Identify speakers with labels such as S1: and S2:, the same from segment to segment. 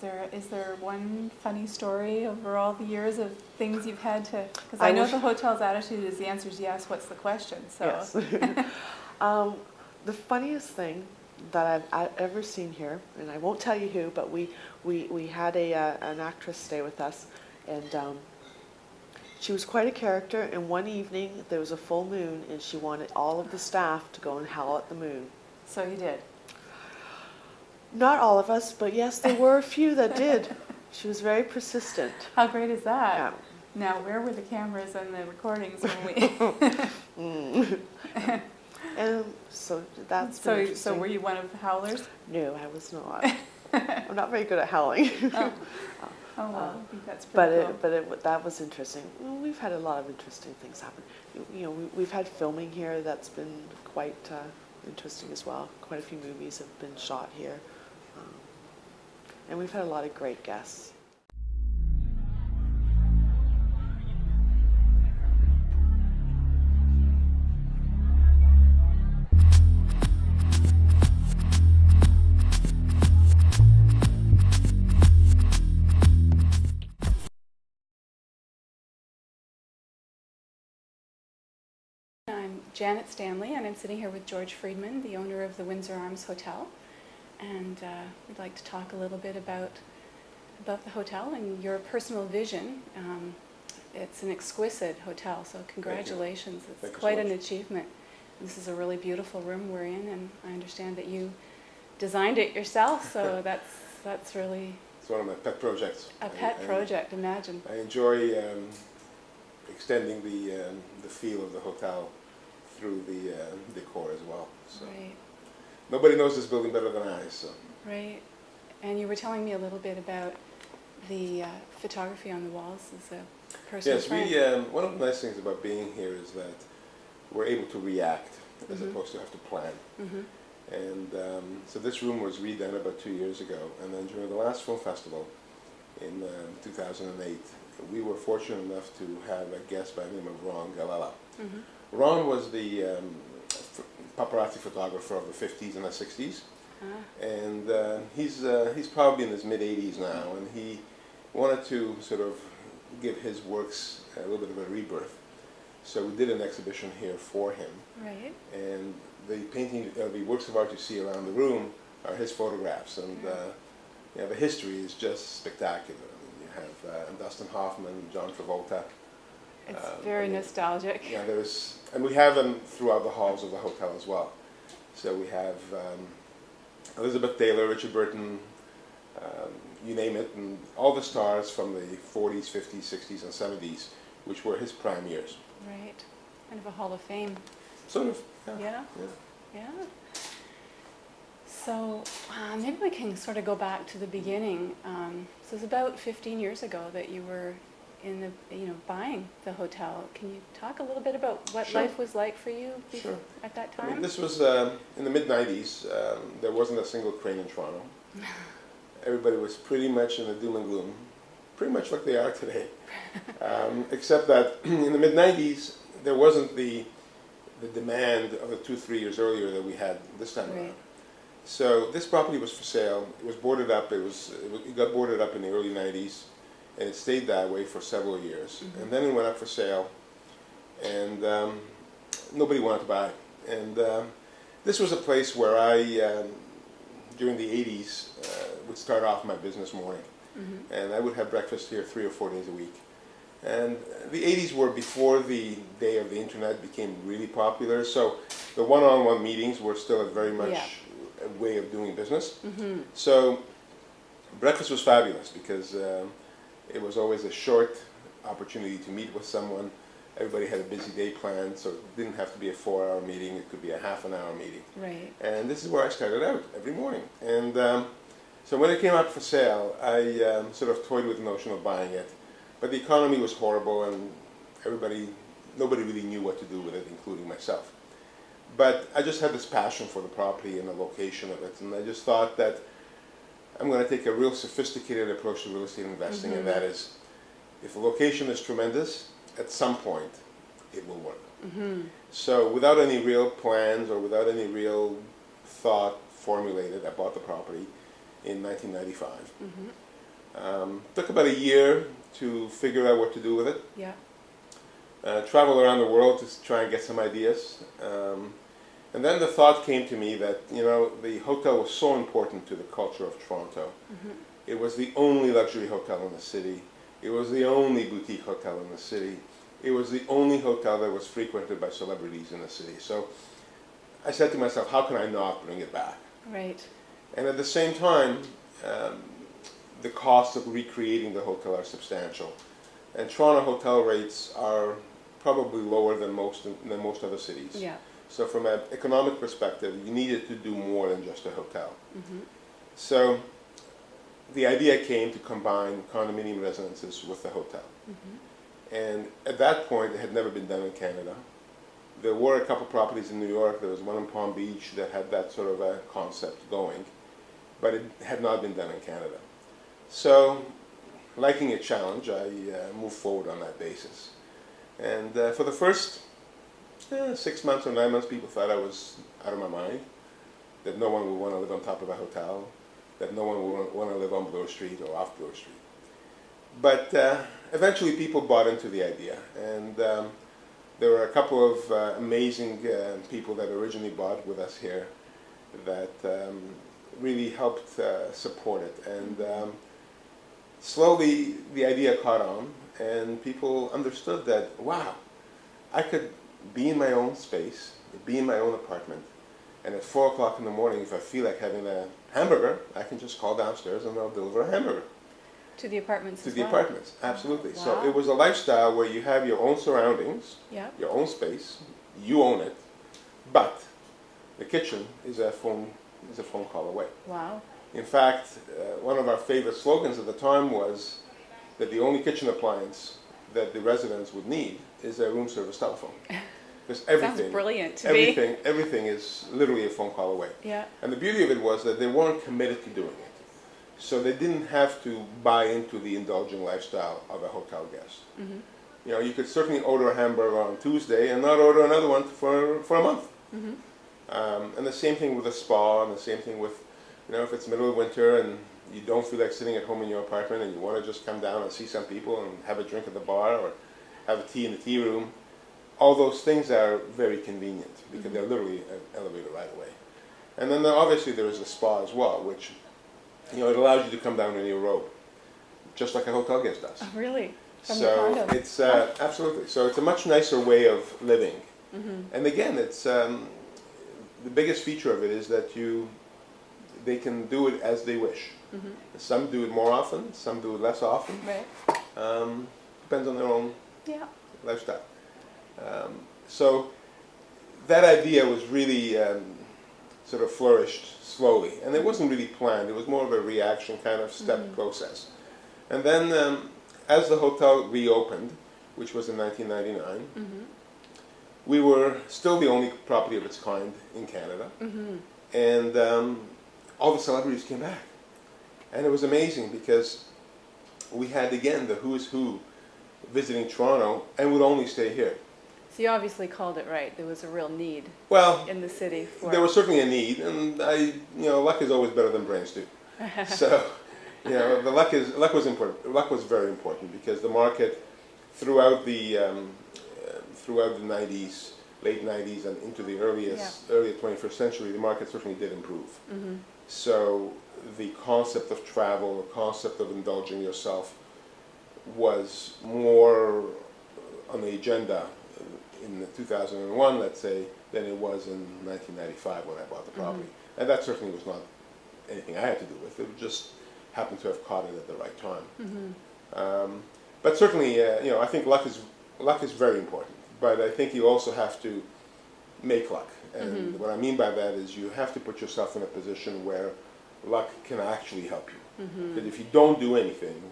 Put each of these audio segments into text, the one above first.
S1: Is there one funny story over all the years of things you've had to, because I know the hotel's attitude is the answer is yes, what's the question? So.
S2: Yes. The funniest thing that I've ever seen here, and I won't tell you who, but we had an actress stay with us, and she was quite a character, and one evening there was a full moon and she wanted all of the staff to go and howl at the moon.
S1: So you did?
S2: Not all of us, but yes, there were a few that did. She was very persistent.
S1: How great is that?
S2: Yeah.
S1: Now, where were the cameras and the recordings when we...
S2: And so that's been interesting.
S1: So were you one of the howlers?
S2: No, I was not. I'm not very good at howling.
S1: Oh, well, I think that's pretty cool.
S2: But that was interesting. Well, we've had a lot of interesting things happen. You know, we've had filming here that's been quite interesting as well. Quite a few movies have been shot here. And we've had a lot of great guests.
S1: I'm Janet Stanley, and I'm sitting here with George Friedman, the owner of the Windsor Arms Hotel. And we'd like to talk a little bit about the hotel and your personal vision. It's an exquisite hotel, so congratulations. It's quite an achievement. This is a really beautiful room we're in, and I understand that you designed it yourself, so that's really...
S3: It's one of my pet projects.
S1: A pet project, imagine.
S3: I enjoy extending the feel of the hotel through the decor as well. So.
S1: Right.
S3: Nobody knows this building better than I, so.
S1: Right. And you were telling me a little bit about the photography on the walls as a personal friend.
S3: Yes, one of the nice things about being here is that we're able to react as opposed to have to plan. And so this room was redone about 2 years ago, and then during the last film festival in 2008, we were fortunate enough to have a guest by the name of Ron Galella. Ron was the paparazzi photographer of the 50s and the 60s, and he's probably in his mid-80s now, and he wanted to sort of give his works a little bit of a rebirth. So we did an exhibition here for him,
S1: right.
S3: And the painting, the works of art you see around the room are his photographs, and the history is just spectacular. I mean, you have Dustin Hoffman, John Travolta.
S1: It's very nostalgic.
S3: Yeah, and we have them throughout the halls of the hotel as well. So we have Elizabeth Taylor, Richard Burton, you name it, and all the stars from the 40s, 50s, 60s, and 70s, which were his prime years.
S1: Right. Kind of a Hall of Fame.
S3: Sort of.
S1: Yeah. Yeah. So maybe we can sort of go back to the beginning. So it was about 15 years ago that you were in the, buying the hotel. Can you talk a little bit about what life was like for you at that time?
S3: I mean, this was in the mid-90s. There wasn't a single crane in Toronto. Everybody was pretty much in the doom and gloom, pretty much like they are today. Except that in the mid-90s, there wasn't the demand of the 2-3 years earlier that we had this time around. So this property was for sale. It was boarded up. It got boarded up in the early 90s, and it stayed that way for several years. And then it went up for sale, and nobody wanted to buy it. And this was a place where I, during the 80s, would start off my business morning. And I would have breakfast here 3 or 4 days a week. And the 80s were before the day of the internet became really popular, so the one-on-one meetings were still very much a way of doing business. So breakfast was fabulous because it was always a short opportunity to meet with someone. Everybody had a busy day planned, so it didn't have to be a 4-hour meeting. It could be a half-an-hour meeting.
S1: Right.
S3: And this is where I started out every morning. And so when it came out for sale, I sort of toyed with the notion of buying it. But the economy was horrible, and nobody really knew what to do with it, including myself. But I just had this passion for the property and the location of it, and I just thought that I'm going to take a real sophisticated approach to real estate investing, and that is, if the location is tremendous, at some point it will work. So without any real plans or without any real thought formulated, I bought the property in 1995. Took about a year to figure out what to do with it.
S1: Yeah.
S3: Traveled around the world to try and get some ideas. And then the thought came to me that, you know, the hotel was so important to the culture of Toronto.
S1: Mm-hmm.
S3: It was the only luxury hotel in the city. It was the only boutique hotel in the city. It was the only hotel that was frequented by celebrities in the city. So I said to myself, how can I not bring it back?
S1: Right.
S3: And at the same time, the costs of recreating the hotel are substantial. And Toronto hotel rates are probably lower than most other cities.
S1: Yeah.
S3: So from an economic perspective, you needed to do more than just a hotel.
S1: Mm-hmm.
S3: So the idea came to combine condominium residences with the hotel.
S1: Mm-hmm.
S3: And at that point, it had never been done in Canada. There were a couple properties in New York. There was one in Palm Beach that had that sort of a concept going, but it had not been done in Canada. So, liking a challenge, I moved forward on that basis. And for the first 6 months or 9 months, people thought I was out of my mind, that no one would want to live on top of a hotel, that no one would want to live on Bloor Street or off Bloor Street. But eventually people bought into the idea, and there were a couple of amazing people that originally bought with us here that really helped support it. And slowly the idea caught on, and people understood that, wow, I could be in my own space, be in my own apartment, and at 4 o'clock in the morning, if I feel like having a hamburger, I can just call downstairs and they'll deliver a hamburger.
S1: To the apartments
S3: To
S1: as
S3: the
S1: well?
S3: apartments, absolutely.
S1: Wow.
S3: So it was a lifestyle where you have your own surroundings,
S1: Yeah.
S3: your own space, you own it, but the kitchen is a phone call away.
S1: Wow.
S3: In fact, one of our favorite slogans at the time was that the only kitchen appliance that the residents would need is a room service telephone. Because
S1: Sounds brilliant to me.
S3: everything is literally a phone call away.
S1: Yeah.
S3: And the beauty of it was that they weren't committed to doing it. So they didn't have to buy into the indulgent lifestyle of a hotel guest.
S1: Mm-hmm.
S3: You know, you could certainly order a hamburger on Tuesday and not order another one for a month.
S1: Mm-hmm.
S3: And the same thing with a spa, and the same thing with, you know, if it's middle of winter and you don't feel like sitting at home in your apartment and you want to just come down and see some people and have a drink at the bar or have a tea in the tea room, all those things are very convenient because
S1: Mm-hmm.
S3: they're literally an elevator right away. And then obviously there is a spa as well, which, you know, it allows you to come down in your robe, just like a hotel guest does.
S1: Oh, really? From the
S3: So
S1: condo?
S3: it's absolutely. So it's a much nicer way of living.
S1: Mm-hmm.
S3: And again, it's the biggest feature of it is that they can do it as they wish.
S1: Mm-hmm.
S3: Some do it more often, some do it less often.
S1: Right.
S3: Depends on their own
S1: Yeah.
S3: lifestyle. So that idea was really sort of flourished slowly, and it wasn't really planned. It was more of a reaction kind of step
S1: Mm-hmm.
S3: process. And then as the hotel reopened, which was in 1999,
S1: Mm-hmm.
S3: we were still the only property of its kind in Canada,
S1: Mm-hmm.
S3: and all the celebrities came back. And it was amazing because we had, again, the who's who visiting Toronto and would only stay here.
S1: So you obviously called it right. There was a real need
S3: Well,
S1: in the city for
S3: there was certainly a need, and luck is always better than brains too. So, you know, the luck was important. Luck was very important because the market throughout the 90s, late 90s, and into the early 21st century, the market certainly did improve.
S1: Mm-hmm.
S3: So the concept of travel, the concept of indulging yourself, was more on the agenda in 2001, let's say, than it was in 1995 when I bought the property.
S1: Mm-hmm.
S3: And that certainly was not anything I had to do with. It just happened to have caught it at the right time.
S1: Mm-hmm.
S3: But certainly, I think luck is very important. But I think you also have to make luck. And
S1: Mm-hmm.
S3: what I mean by that is you have to put yourself in a position where luck can actually help you.
S1: Mm-hmm.
S3: Because if you don't do anything,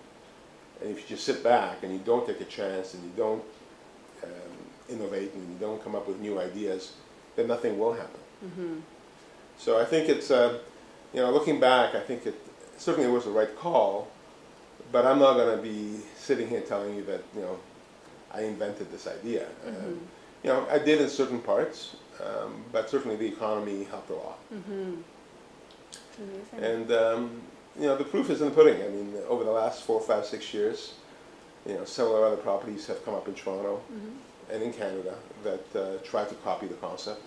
S3: and if you just sit back and you don't take a chance and you don't innovate and you don't come up with new ideas, then nothing will happen.
S1: Mm-hmm.
S3: So I think it's, looking back, I think it certainly was the right call, but I'm not going to be sitting here telling you that, I invented this idea.
S1: Mm-hmm.
S3: I did in certain parts, but certainly the economy helped a lot.
S1: Mm-hmm. Amazing.
S3: And the proof is in the pudding. I mean, over the last 4, 5, 6 years, several other properties have come up in Toronto and in Canada that try to copy the concept.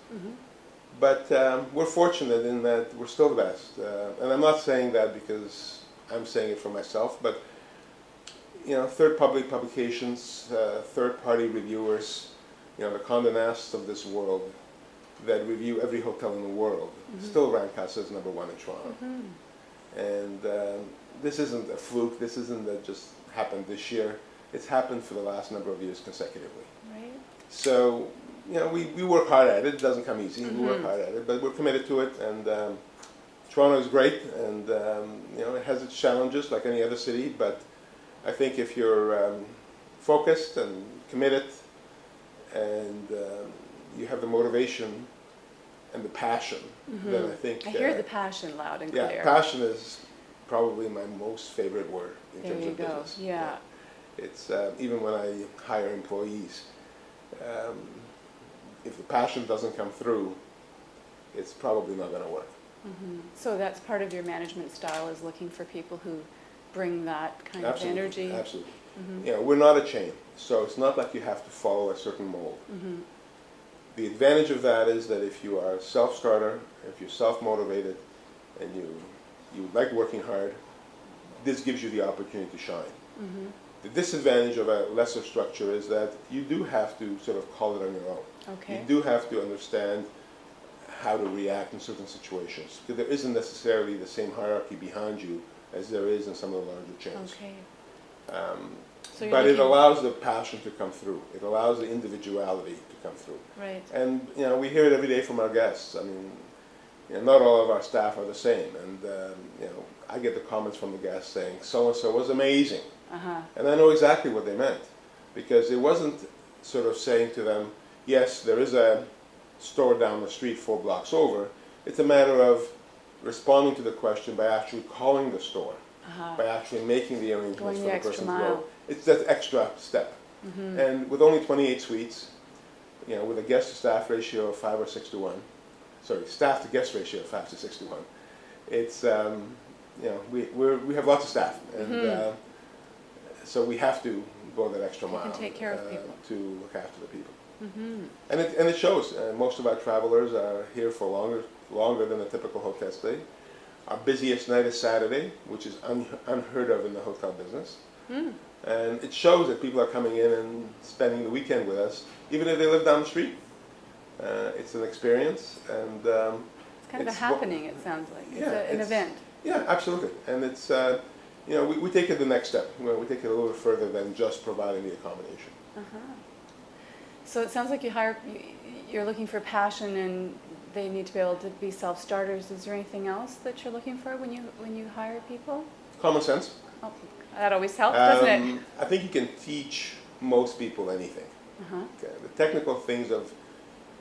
S3: But we're fortunate in that we're still the best. And I'm not saying that because I'm saying it for myself, but third-party publications, third-party reviewers, the Condé Nast of this world that review every hotel in the world still rank us as number 1 in Toronto. And this isn't a fluke. This isn't that just happened this year. It's happened for the last number of years consecutively. Right. So, we work hard at it. It doesn't come easy. We work hard at it, but we're committed to it. And Toronto is great, and it has its challenges like any other city. But I think if you're focused and committed, and you have the motivation and the passion, then I think...
S1: I hear the passion loud and clear.
S3: Yeah, passion is probably my most favorite word in terms of business.
S1: Yeah.
S3: It's even when I hire employees, if the passion doesn't come through, it's probably not going to work.
S1: So that's part of your management style, is looking for people who bring that kind of energy.
S3: Absolutely. We're not a chain, so it's not like you have to follow a certain mold. The advantage of that is that if you are a self-starter, if you're self-motivated, and you like working hard, this gives you the opportunity to shine. The disadvantage of a lesser structure is that you do have to sort of call it on your own. You do have to understand how to react in certain situations, because there isn't necessarily the same hierarchy behind you as there is in some of the larger chains. But it allows the passion to come through. It allows the individuality to come through.
S1: Right.
S3: And we hear it every day from our guests. I mean, not all of our staff are the same, and I get the comments from the guests saying, "So-and-so was amazing," and I know exactly what they meant, because it wasn't sort of saying to them, "Yes, there is a store down the street 4 blocks over." It's a matter of responding to the question by actually calling the store, by actually making the arrangements for the person to go. It's that extra step. And with only 28 suites, with a guest-to-staff ratio of 5 or 6 to 1, sorry, staff-to-guest ratio of 5 to 6 to 1, it's, we have lots of staff, and so we have to go that extra mile.
S1: You can take care of people.
S3: To look after the people. And it shows. Most of our travelers are here for longer than a typical hotel stay. Our busiest night is Saturday, which is unheard of in the hotel business. And it shows that people are coming in and spending the weekend with us, even if they live down the street. It's an experience, and
S1: it's kind of a happening. It sounds like it's an event.
S3: Yeah, absolutely. And it's we take it the next step. We take it a little further than just providing the accommodation.
S1: So it sounds like you're looking for passion, and they need to be able to be self-starters. Is there anything else that you're looking for when you hire people?
S3: Common sense.
S1: Oh, that always helps, doesn't it?
S3: I think you can teach most people anything. Okay. The technical things of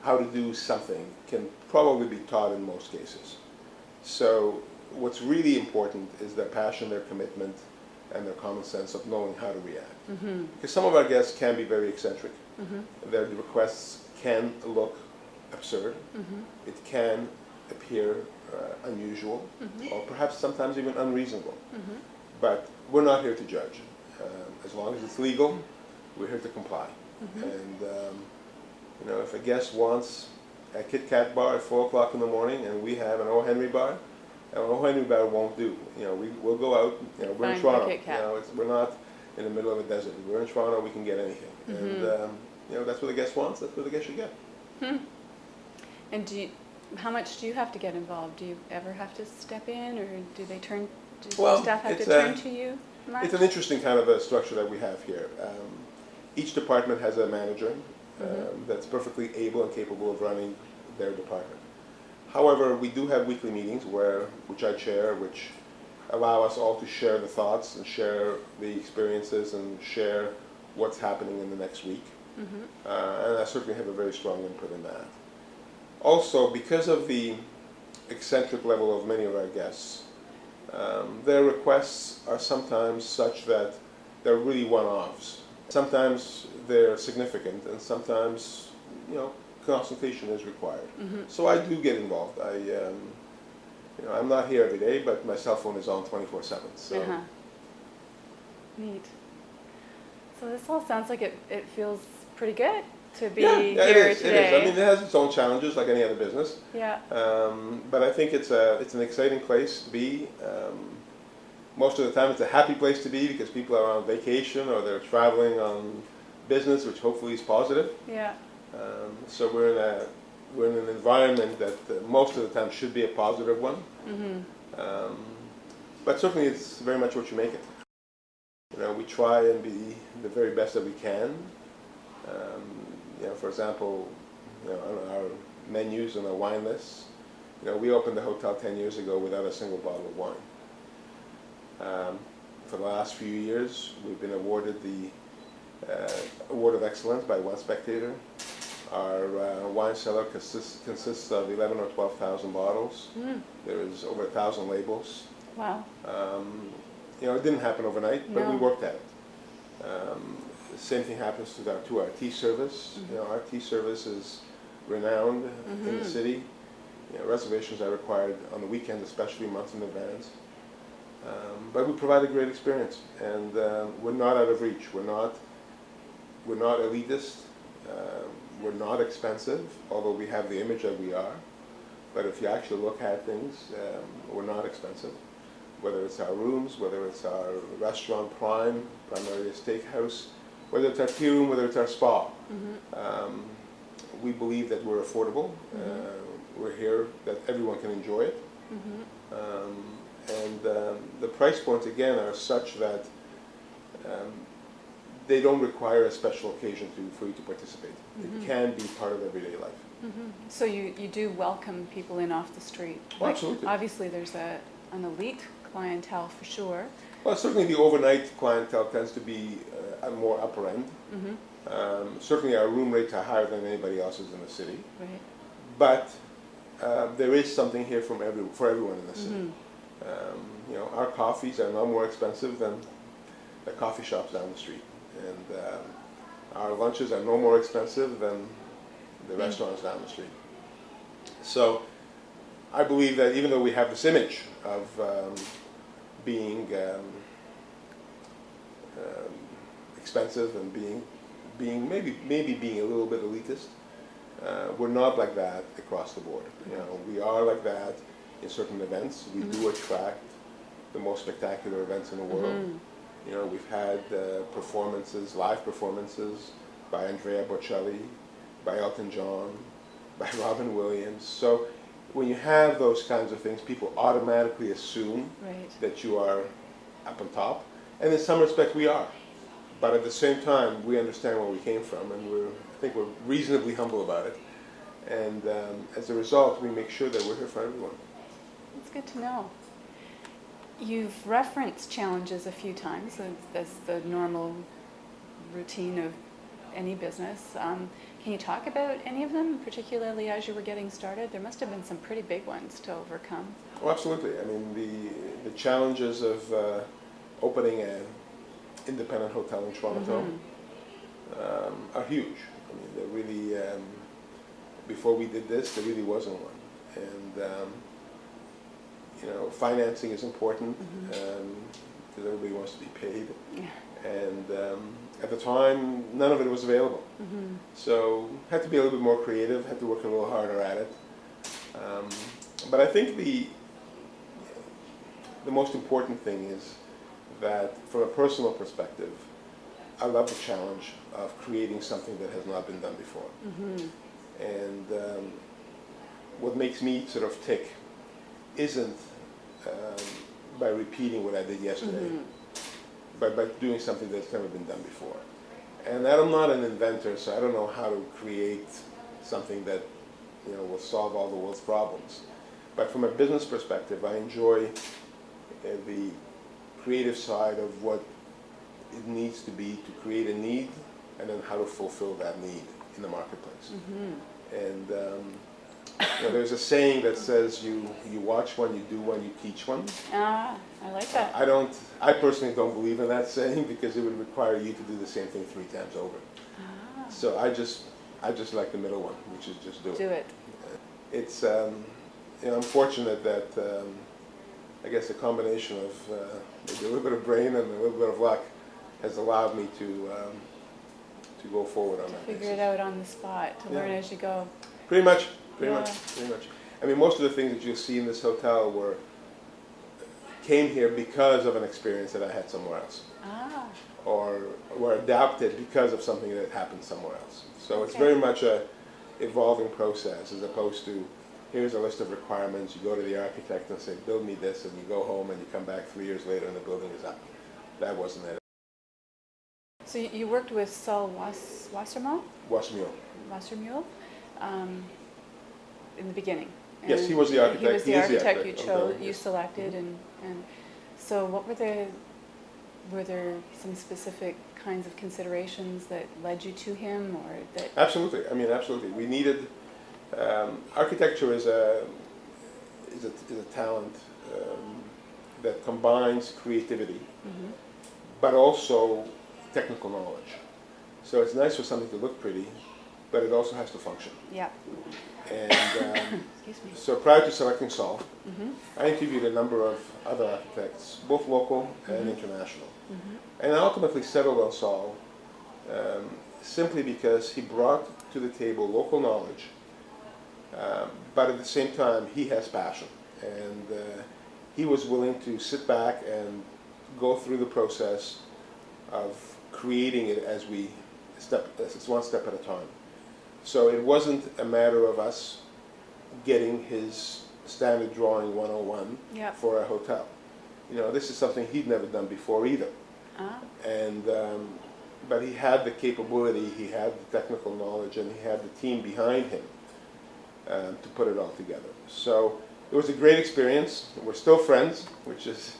S3: how to do something can probably be taught in most cases. So what's really important is their passion, their commitment, and their common sense of knowing how to react. Because some of our guests can be very eccentric. Their requests can look absurd. It can appear unusual, or perhaps sometimes even unreasonable. But we're not here to judge. As long as it's legal, we're here to comply. And if a guest wants a Kit Kat bar at 4 o'clock in the morning, and we have an O. Henry bar, an O. Henry bar won't do. We'll go out. We're in Toronto. We're not in the middle of a desert. We're in Toronto. We can get anything. And that's what the guest wants. That's what the guest should get.
S1: And how much do you have to get involved? Do you ever have to step in, or do staff have to turn to you much?
S3: It's an interesting kind of a structure that we have here. Each department has a manager that's perfectly able and capable of running their department. However, we do have weekly meetings which I chair, which allow us all to share the thoughts and share the experiences and share what's happening in the next week. And I certainly have a very strong input in that. Also, because of the eccentric level of many of our guests, their requests are sometimes such that they're really one-offs. Sometimes they're significant, and sometimes, consultation is required. So I do get involved. You know, I'm not here every day, but my cell phone is on 24/7. So
S1: Neat. So this all sounds like it feels pretty good to be
S3: yeah,
S1: here
S3: it is.
S1: today.
S3: It is. I mean, it has its own challenges, like any other business.
S1: Yeah.
S3: But I think it's an exciting place to be. Most of the time, it's a happy place to be because people are on vacation or they're traveling on business, which hopefully is positive.
S1: Yeah.
S3: So we're in an environment that most of the time should be a positive one. But certainly, it's very much what you make it. You know, we try and be the very best that we can. You know, for example, you know, on our menus and our wine lists, you know, we opened the hotel 10 years ago without a single bottle of wine. For the last few years, we've been awarded the Award of Excellence by One Spectator. Our wine cellar consists of 11 or 12,000 bottles. There is over 1,000 labels.
S1: Wow.
S3: You know, it didn't happen overnight, but we
S1: No.
S3: worked at it. The same thing happens to our tea service. You know, our tea service is renowned in the city. You know, reservations are required on the weekends, especially months in advance. But we provide a great experience, and we're not out of reach. We're not elitist. We're not expensive, although we have the image that we are. But if you actually look at things, we're not expensive. Whether it's our rooms, whether it's our restaurant primarily a steakhouse, whether it's our tea room, whether it's our spa. We believe that we're affordable. We're here that everyone can enjoy it. And the price points, again, are such that they don't require a special occasion for you to participate. It can be part of everyday life.
S1: So you do welcome people in off the street.
S3: Oh, absolutely.
S1: Obviously, there's an elite clientele for sure.
S3: Well, certainly the overnight clientele tends to be at more upper end. Certainly our room rates are higher than anybody else's in the city.
S1: Right.
S3: But there is something here for everyone in the city. You know, our coffees are no more expensive than the coffee shops down the street. And our lunches are no more expensive than the restaurants down the street. So I believe that even though we have this image of being expensive and maybe being a little bit elitist, we're not like that across the board. You know, we are like that in certain events. We do attract the most spectacular events in the world. You know, we've had live performances by Andrea Bocelli, by Elton John, by Robin Williams. So when you have those kinds of things, people automatically assume that you are up on top. And in some respect, we are. But at the same time, we understand where we came from, and I think we're reasonably humble about it. And as a result, we make sure that we're here for everyone.
S1: It's good to know. You've referenced challenges a few times. That's the normal routine of any business. Can you talk about any of them, particularly as you were getting started? There must have been some pretty big ones to overcome.
S3: Oh, absolutely. I mean, the challenges of opening an independent hotel in Toronto are huge. I mean, there really, before we did this, there really wasn't one. And you know, financing is important because everybody wants to be paid. And at the time, none of it was available. So had to be a little bit more creative, had to work a little harder at it. But I think the most important thing is that from a personal perspective, I love the challenge of creating something that has not been done before. And what makes me sort of tick isn't by repeating what I did yesterday, but by doing something that's never been done before. And I'm not an inventor, so I don't know how to create something that, you know, will solve all the world's problems. But from a business perspective, I enjoy the creative side of what it needs to be to create a need, and then how to fulfill that need in the marketplace. And you know, there's a saying that says you watch one, you do one, you teach one.
S1: Ah, I like that.
S3: I personally don't believe in that saying because it would require you to do the same thing 3 times over. So I just like the middle one, which is just do it.
S1: Do it.
S3: It's I'm fortunate that I guess a combination of maybe a little bit of brain and a little bit of luck has allowed me to go forward on that
S1: Figure
S3: basis.
S1: it out on the spot, to learn as you go.
S3: Pretty much.
S1: Yeah.
S3: I mean, most of the things that you'll see in this hotel came here because of an experience that I had somewhere else, or were adapted because of something that happened somewhere else. So it's very much a evolving process, as opposed to here's a list of requirements. You go to the architect and say, build me this, and you go home and you come back 3 years later and the building is up. That wasn't it.
S1: So you worked with Saul Wassermuhl in the beginning.
S3: Yes, he was the architect.
S1: He was the architect you
S3: yes.
S1: selected, and so what were there some specific kinds of considerations that led you to him, or that?
S3: Absolutely. I mean, absolutely. We needed architecture is a talent that combines creativity, but also technical knowledge. So it's nice for something to look pretty, but it also has to function.
S1: Yeah.
S3: And
S1: Excuse me.
S3: so prior to selecting Saul, I interviewed a number of other architects, both local and international. And I ultimately settled on Saul simply because he brought to the table local knowledge, but at the same time he has passion. And he was willing to sit back and go through the process of creating it as it's one step at a time. So it wasn't a matter of us getting his standard drawing 101 for a hotel. You know, this is something he'd never done before either. And but he had the capability, he had the technical knowledge, and he had the team behind him to put it all together. So it was a great experience. We're still friends, which is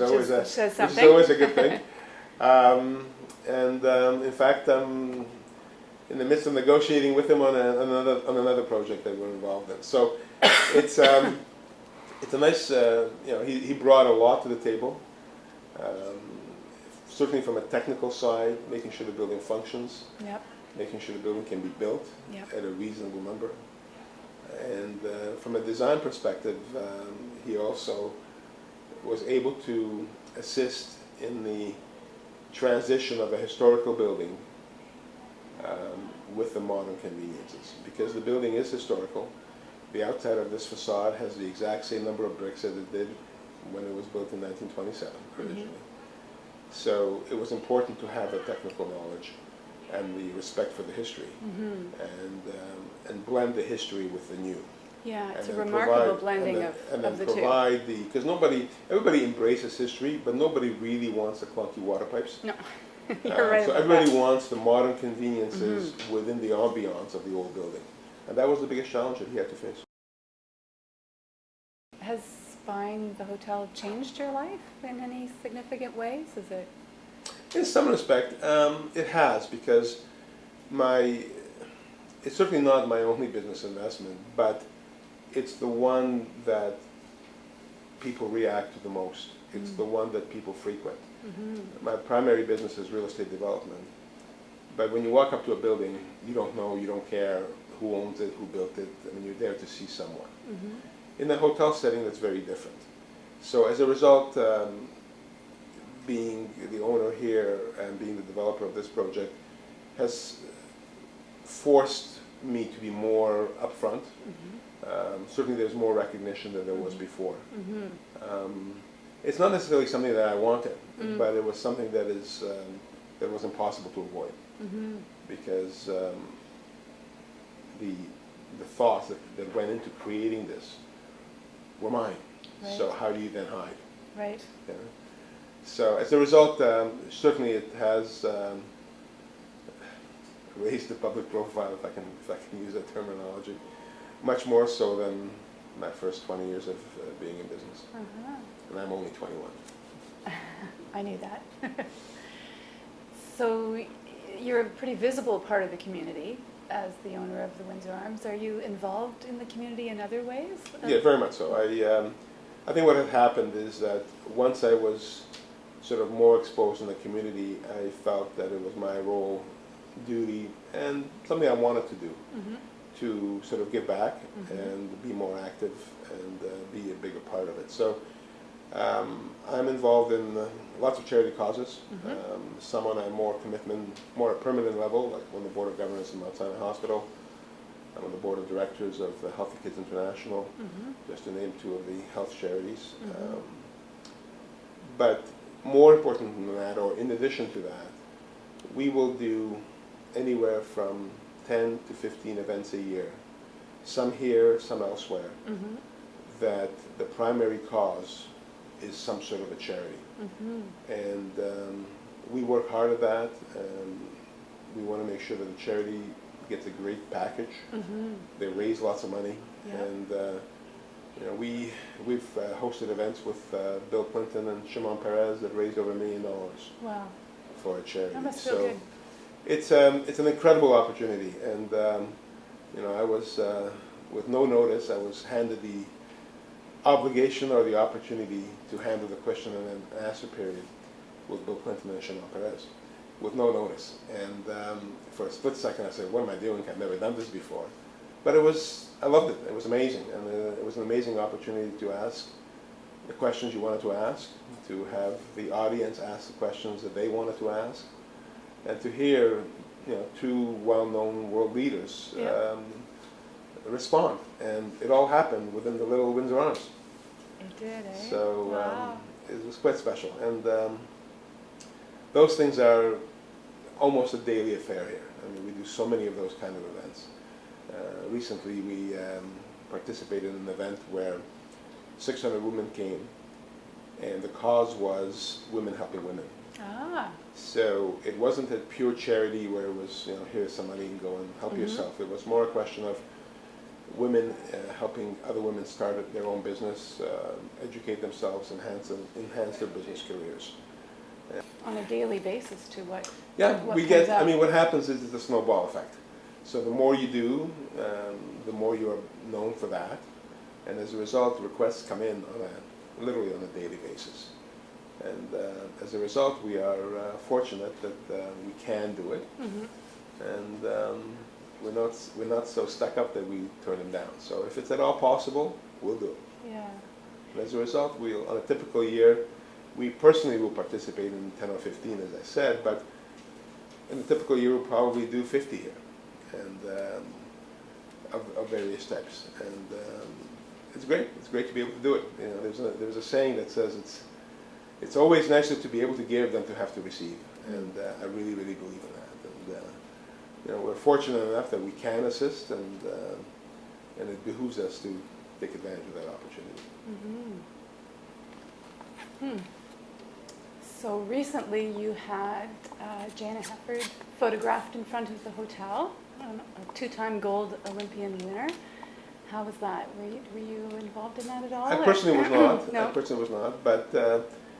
S3: always a good thing. In fact, I'm in the midst of negotiating with him on another project that we're involved in. So it's a nice, he brought a lot to the table. Certainly from a technical side, making sure the building functions, making sure the building can be built at a reasonable number. And from a design perspective, he also was able to assist in the transition of a historical building with the modern conveniences. Because the building is historical, the outside of this facade has the exact same number of bricks that it did when it was built in 1927 originally. So it was important to have the technical knowledge and the respect for the history, and blend the history with the new.
S1: Yeah, it's a remarkable blending of the two.
S3: Because everybody embraces history, but nobody really wants the clunky water pipes.
S1: No, you're right.
S3: So everybody wants the modern conveniences within the ambiance of the old building, and that was the biggest challenge that he had to face.
S1: Has buying the hotel changed your life in any significant ways? Is it?
S3: In some respect, it has, because it's certainly not my only business investment, but it's the one that people react to the most. It's the one that people frequent. My primary business is real estate development, but when you walk up to a building, you don't know, you don't care who owns it, who built it. I mean, you're there to see someone. In a hotel setting, that's very different. So as a result, being the owner here and being the developer of this project has forced me to be more upfront. Certainly there's more recognition than there was before. It's not necessarily something that I wanted, but it was something that was impossible to avoid, because the thoughts that went into creating this were mine.
S1: Right.
S3: So how do you then hide?
S1: Right.
S3: Yeah. So as a result, certainly it has raised the public profile, if I can use that terminology, much more so than my first 20 years of being in business. And I'm only 21.
S1: I knew that. So you're a pretty visible part of the community as the owner of the Windsor Arms. Are you involved in the community in other ways?
S3: Yeah, very much so. I think what had happened is that once I was sort of more exposed in the community, I felt that it was my role, duty, and something I wanted to do to sort of give back and be more active and be a bigger part of it. So I'm involved in lots of charity causes, some on a more permanent level, like on the Board of Governors in Mount Sinai Hospital. I'm on the Board of Directors of Healthy Kids International, just to name two of the health charities. But more important than that, or in addition to that, we will do anywhere from 10 to 15 events a year, some here, some elsewhere, that the primary cause is some sort of a charity. And we work hard at that, and we want to make sure that the charity gets a great package. They raise lots of money, and you know, we've hosted events with Bill Clinton and Shimon Peres that raised over $1 million for a charity.
S1: That must feel good.
S3: It's an incredible opportunity, and you know, I was with no notice, I was handed the obligation or the opportunity to handle the question and answer period with Bill Clinton and Shimon Peres, with no notice. And for a split second, I said, "What am I doing? I've never done this before." But I loved it. It was amazing, and it was an amazing opportunity to ask the questions you wanted to ask, to have the audience ask the questions that they wanted to ask, and to hear, you know, two well-known world leaders respond. And it all happened within the little Windsor Arms.
S1: It did, eh?
S3: So it was quite special. And those things are almost a daily affair here. I mean, we do so many of those kind of events. Recently, we participated in an event where 600 women came, and the cause was women helping women. So it wasn't a pure charity where it was, you know, here's some money and go and help yourself. It was more a question of women helping other women start their own business, educate themselves, enhance their business careers.
S1: On a daily basis to what?
S3: Yeah,
S1: what
S3: we
S1: comes
S3: get,
S1: up.
S3: I mean, what happens is the snowball effect. So the more you do, the more you are known for that. And as a result, requests come in on literally on a daily basis. And as a result, we are fortunate that we can do it. And we're not so stuck up that we turn them down. So if it's at all possible, we'll do it.
S1: Yeah.
S3: And as a result, on a typical year, we personally will participate in 10 or 15, as I said, but in a typical year, we'll probably do 50 here, and of various types. And it's great. It's great to be able to do it. You know, there's a saying that says it's always nicer to be able to give than to have to receive, and I really, really believe in that. And you know, we're fortunate enough that we can assist, and it behooves us to take advantage of that opportunity.
S1: So recently you had Jana Hefford photographed in front of the hotel, a two-time gold Olympian winner. How was that? Were you involved in that at all?
S3: I personally was not.
S1: No?
S3: I personally was not. But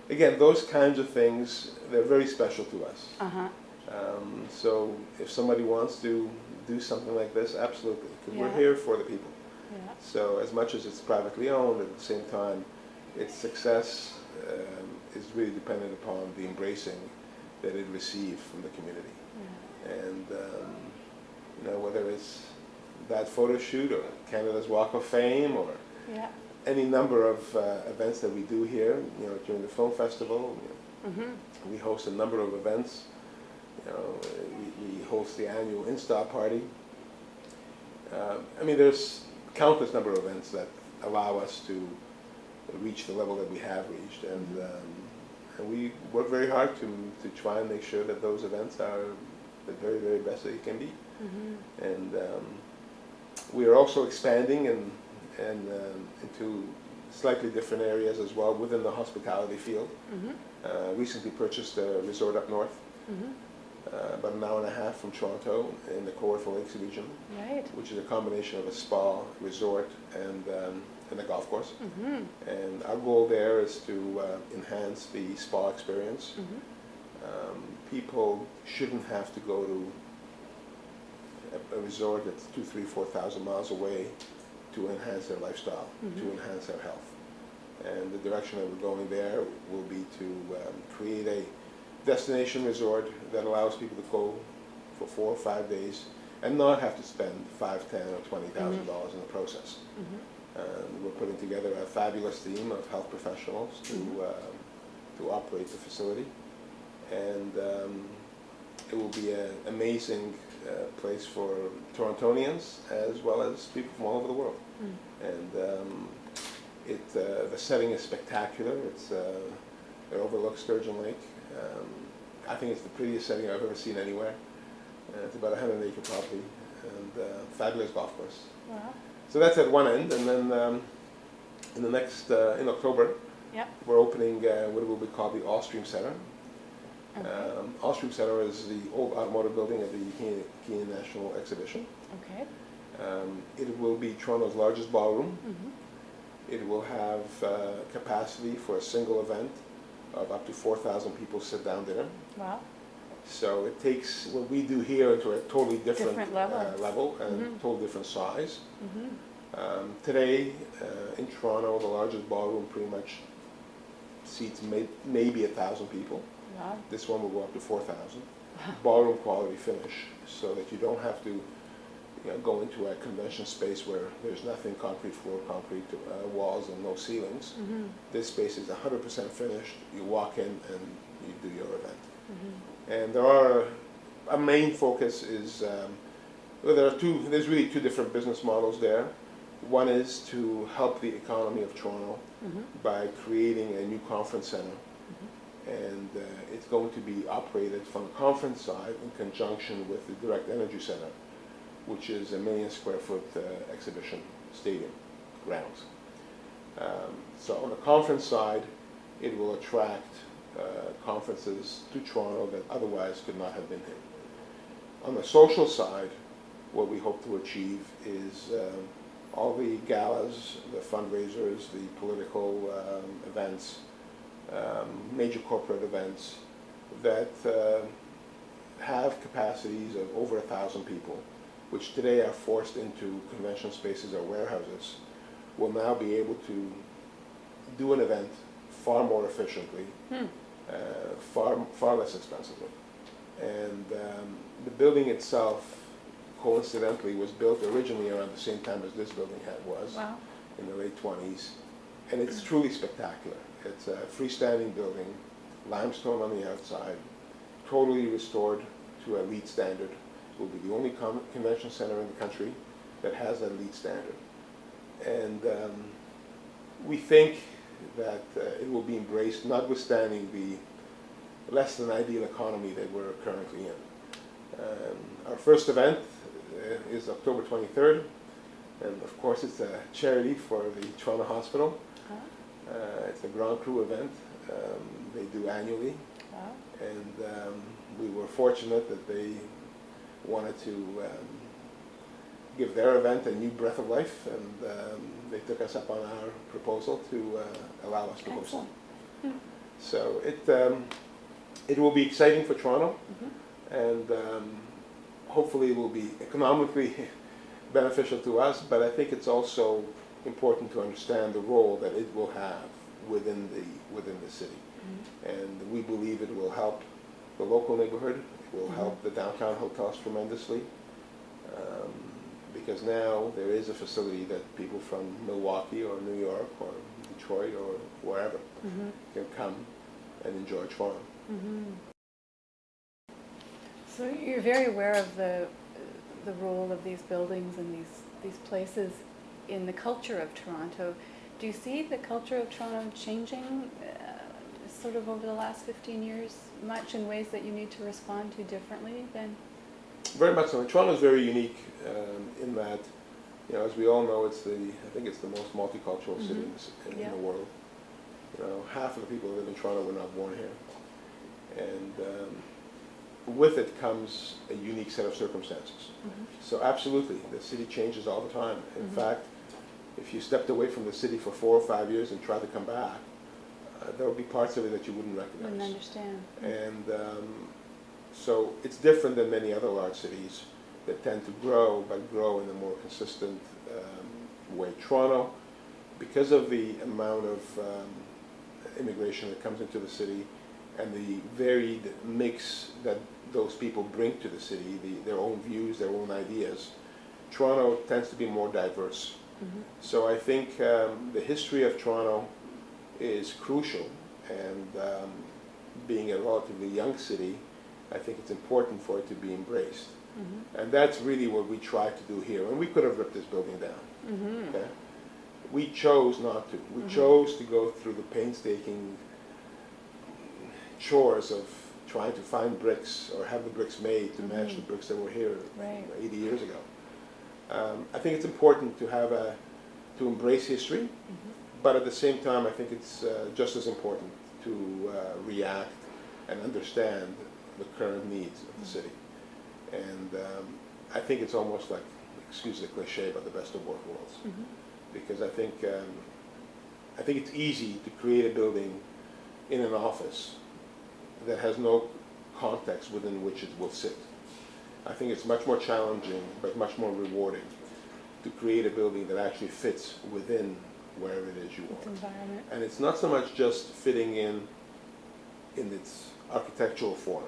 S3: again, those kinds of things, they're very special to us. So if somebody wants to do something like this, absolutely, because we're here for the people. So as much as it's privately owned, at the same time, its success is really dependent upon the embracing that it received from the community. And you know, whether it's that photo shoot or Canada's Walk of Fame or any number of events that we do here, you know, during the film festival, you know, we host a number of events. You know, we host the annual Insta party. I mean, there's countless number of events that allow us to reach the level that we have reached, and we work very hard to try and make sure that those events are the very, very best that it can be. And we are also expanding and into slightly different areas as well within the hospitality field. Recently purchased a resort up north, about an hour and a half from Toronto in the Kawartha Lakes region, which is a combination of a spa, resort, and a golf course. And our goal there is to enhance the spa experience. People shouldn't have to go to a resort that's 2,000, 3,000, 4,000 miles away to enhance their lifestyle, to enhance their health. And the direction that we're going there will be to create a destination resort that allows people to go for 4 or 5 days, and not have to spend $5, $10, or $20,000 in the process. We're putting together a fabulous team of health professionals to operate the facility, and it will be an amazing place for Torontonians as well as people from all over the world. And the setting is spectacular. It overlooks Sturgeon Lake. I think it's the prettiest setting I've ever seen anywhere. It's about a 100-acre property and fabulous golf course.
S1: Wow.
S3: So that's at one end, and then in the next in October, we're opening what will be called the Allstream Center. Allstream Center is the old automotive building of the Canadian National Exhibition.
S1: Okay.
S3: It will be Toronto's largest ballroom. It will have capacity for a single event of up to 4,000 people sit down dinner.
S1: Wow.
S3: So it takes what we do here to a totally different level and totally different size. Today in Toronto, the largest ballroom pretty much seats maybe 1,000 people.
S1: Wow.
S3: This one will go up to 4,000. Ballroom quality finish, so that you don't have to go into a convention space where there's nothing, concrete floor, concrete walls, and no ceilings. This space is 100% finished. You walk in and you do your event. And our main focus is, there's really two different business models there. One is to help the economy of Toronto by creating a new conference center. And it's going to be operated from the conference side in conjunction with the Direct Energy Center, which is a 1 million square foot exhibition stadium grounds. So on the conference side, it will attract conferences to Toronto that otherwise could not have been here. On the social side, what we hope to achieve is all the galas, the fundraisers, the political events, major corporate events that have capacities of over 1,000 people, which today are forced into convention spaces or warehouses, will now be able to do an event far more efficiently, far less expensively. And the building itself, coincidentally, was built originally around the same time as this building was, in the late 20s. And it's truly spectacular. It's a freestanding building, limestone on the outside, totally restored to a LEED standard. It will be the only convention center in the country that has a LEED standard. And we think that it will be embraced, notwithstanding the less than ideal economy that we're currently in. Our first event is October 23rd, and of course it's a charity for the Toronto Hospital. It's a Grand Cru event. They do annually. And we were fortunate that they wanted to give their event a new breath of life, and they took us up on our proposal to allow us to host it. So it will be exciting for Toronto, and hopefully it will be economically beneficial to us, but I think it's also important to understand the role that it will have within the city. And we believe it will help the local neighborhood, it will help the downtown hotels tremendously, because now there is a facility that people from Milwaukee or New York or Detroit or wherever can come and enjoy Toronto.
S1: So you're very aware of the role of these buildings and these places in the culture of Toronto. Do you see the culture of Toronto changing sort of over the last 15 years much in ways that you need to respond to differently than?
S3: Very much so. Toronto is very unique in that, as we all know, I think it's the most multicultural city in the world. Half of the people who live in Toronto were not born here. And with it comes a unique set of circumstances. So absolutely, the city changes all the time. In fact, if you stepped away from the city for 4 or 5 years and tried to come back, there would be parts of it that you wouldn't recognize.
S1: Wouldn't understand.
S3: And so it's different than many other large cities that tend to grow, but grow in a more consistent way. Toronto, because of the amount of immigration that comes into the city and the varied mix that those people bring to the city, their own views, their own ideas. Toronto tends to be more diverse. So I think the history of Toronto is crucial, and being a relatively young city, I think it's important for it to be embraced. And that's really what we try to do here. And we could have ripped this building down. Okay? We chose not to. We chose to go through the painstaking chores of trying to find bricks or have the bricks made to match the bricks that were here 80 years ago. I think it's important to have to embrace history, but at the same time, I think it's just as important to react and understand the current needs of the city. And I think it's almost like, excuse the cliche, but the best of both worlds. Because I think it's easy to create a building in an office that has no context within which it will sit. I think it's much more challenging, but much more rewarding to create a building that actually fits within wherever it is you want.
S1: Environment.
S3: And it's not so much just fitting in its architectural form,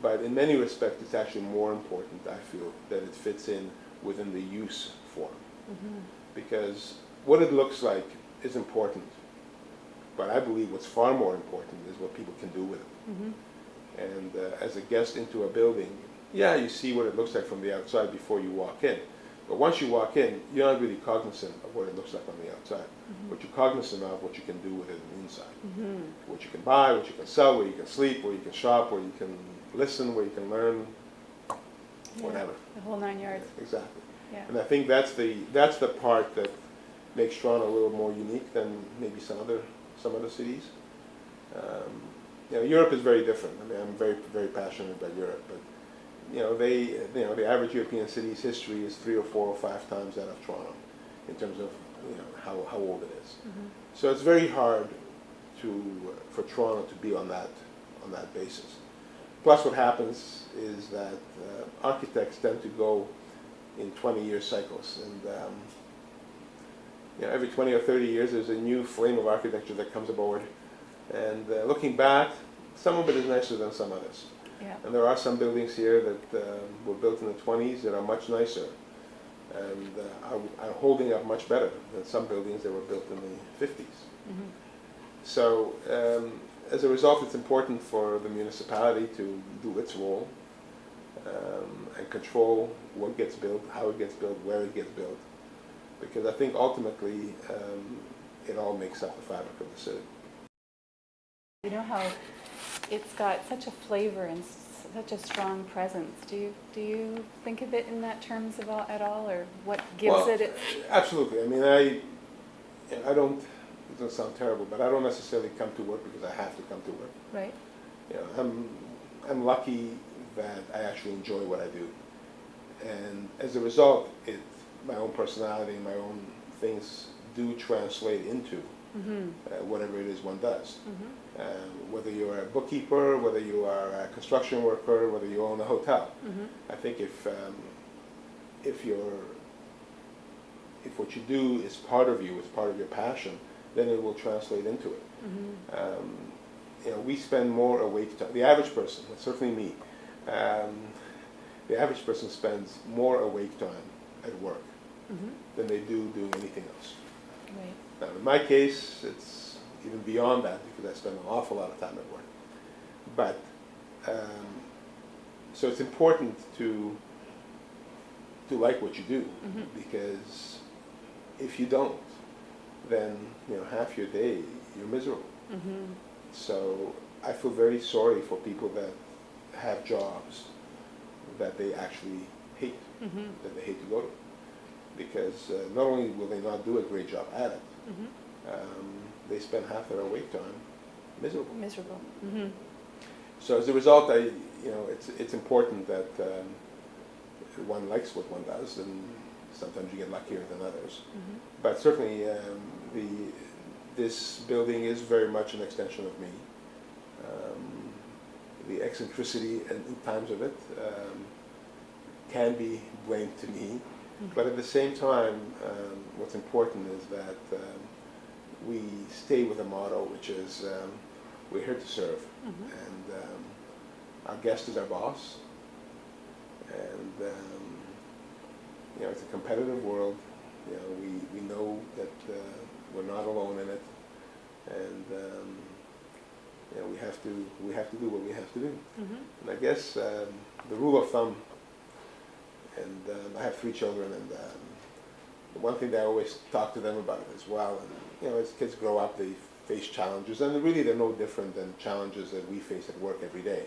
S3: but in many respects it's actually more important, I feel, that it fits in within the use form. Because what it looks like is important, but I believe what's far more important is what people can do with it. And as a guest into a building, yeah, you see what it looks like from the outside before you walk in. But once you walk in, you're not really cognizant of what it looks like on the outside. But you're cognizant of what you can do with it on the inside. What you can buy, what you can sell, where you can sleep, where you can shop, where you can listen, where you can learn, whatever.
S1: The whole 9 yards.
S3: Yeah, exactly.
S1: Yeah.
S3: And I think that's the part that makes Toronto a little more unique than maybe some other cities. Europe is very different. I mean, I'm very, very passionate about Europe, but the average European city's history is 3 or 4 or 5 times that of Toronto in terms of how old it is. So it's very hard for Toronto to be on that basis. Plus, what happens is that architects tend to go in 20-year cycles, and every 20 or 30 years there's a new flame of architecture that comes aboard. And looking back, some of it is nicer than some others.
S1: Yeah.
S3: And there are some buildings here that were built in the 20s that are much nicer and are holding up much better than some buildings that were built in the 50s. So as a result, it's important for the municipality to do its role and control what gets built, how it gets built, where it gets built. Because I think ultimately it all makes up the fabric of the city.
S1: You know how it's got such a flavor and such a strong presence. Do you think of it in that terms at all, or what gives it its...
S3: Absolutely. I mean, I don't, it doesn't sound terrible, but I don't necessarily come to work because I have to come to work.
S1: Right.
S3: I'm lucky that I actually enjoy what I do. And as a result, my own personality and my own things do translate into whatever it is one does. Whether you're a bookkeeper, whether you are a construction worker, whether you own a hotel. I think if what you do is part of you, is part of your passion, then it will translate into it. We spend more awake time. The average person, certainly me, the average person spends more awake time at work than they do doing anything else.
S1: Right.
S3: Now, in my case, it's even beyond that because I spend an awful lot of time at work. But so it's important to like what you do because if you don't, then half your day you're miserable. So I feel very sorry for people that have jobs that they actually hate, that they hate to go to, because not only will they not do a great job at it, they spend half their awake time miserable.
S1: Miserable.
S3: So as a result, it's important that one likes what one does, and sometimes you get luckier than others. But certainly, this building is very much an extension of me. The eccentricity in times of it can be blamed to me, but at the same time, what's important is that we stay with a motto, which is we're here to serve, and our guest is our boss, and it's a competitive world. We know that we're not alone in it, and we have to do what we have to do. And I guess the rule of thumb, and I have 3 children, and the one thing that I always talk to them about as well, and as kids grow up, they face challenges, and really they're no different than challenges that we face at work every day.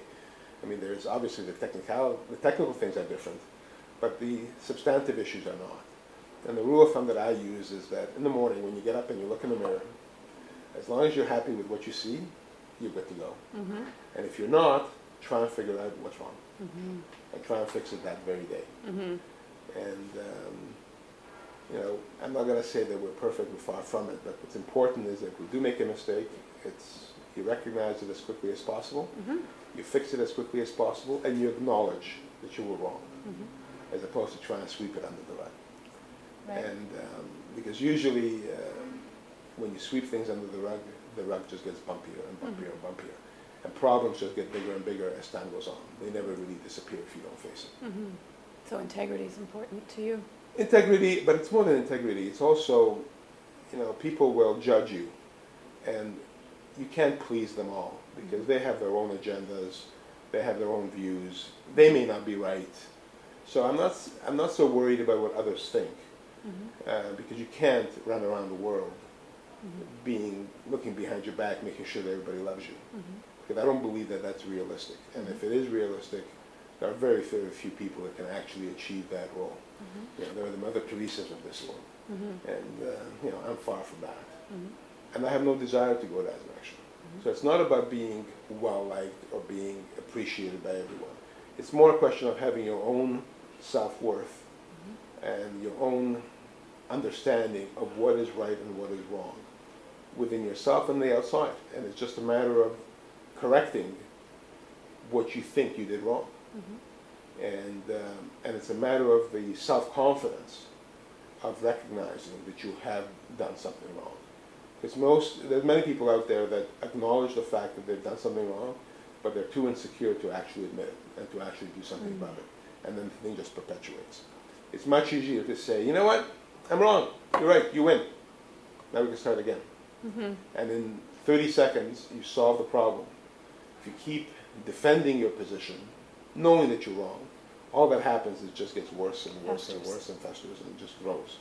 S3: I mean, there's obviously the technical things are different, but the substantive issues are not. And the rule of thumb that I use is that in the morning when you get up and you look in the mirror, as long as you're happy with what you see, you're good to go. And if you're not, try and figure out what's wrong, and try and fix it that very day. And I'm not going to say that we're perfect, we're far from it, but what's important is that if we do make a mistake, you recognize it as quickly as possible, you fix it as quickly as possible, and you acknowledge that you were wrong, as opposed to trying to sweep it under the rug. Right. And because usually when you sweep things under the rug just gets bumpier and bumpier and bumpier. And problems just get bigger and bigger as time goes on. They never really disappear if you don't face it.
S1: So integrity is important to you?
S3: Integrity, but it's more than integrity. It's also, people will judge you, and you can't please them all because they have their own agendas, they have their own views. They may not be right. So I'm not so worried about what others think, because you can't run around the world looking behind your back, making sure that everybody loves you. Because I don't believe that that's realistic. And if it is realistic, there are very, very few people that can actually achieve that role. There are the Mother Teresas of this world. And I'm far from that. And I have no desire to go that direction. So it's not about being well-liked or being appreciated by everyone. It's more a question of having your own self-worth and your own understanding of what is right and what is wrong within yourself and the outside. And it's just a matter of correcting what you think you did wrong. And it's a matter of the self-confidence of recognizing that you have done something wrong. Because there's many people out there that acknowledge the fact that they've done something wrong, but they're too insecure to actually admit it and to actually do something about it. And then the thing just perpetuates. It's much easier to say, you know what, I'm wrong, you're right, you win. Now we can start again. And in 30 seconds, you solve the problem. If you keep defending your position, knowing that you're wrong, all that happens is it just gets worse and worse and worse and festers and just grows.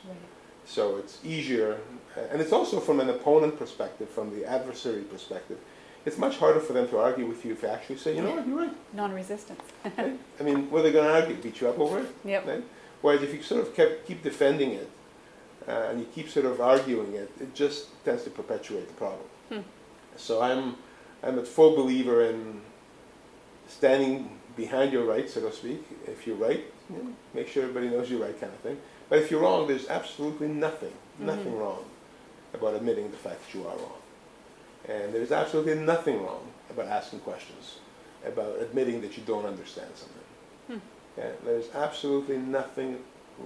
S3: So it's easier, and it's also from an opponent perspective, from the adversary perspective, it's much harder for them to argue with you if you actually say, you know what, you're right.
S1: Non-resistance.
S3: Right? I mean, what are they going to argue? Beat you up over it? Right? Whereas if you sort of keep defending it, and you keep sort of arguing it, it just tends to perpetuate the problem. So I'm a full believer in standing behind your right, so to speak. If you're right, make sure everybody knows you're right, kind of thing. But if you're wrong, there's absolutely nothing wrong about admitting the fact that you are wrong. And there's absolutely nothing wrong about asking questions, about admitting that you don't understand something. There's absolutely nothing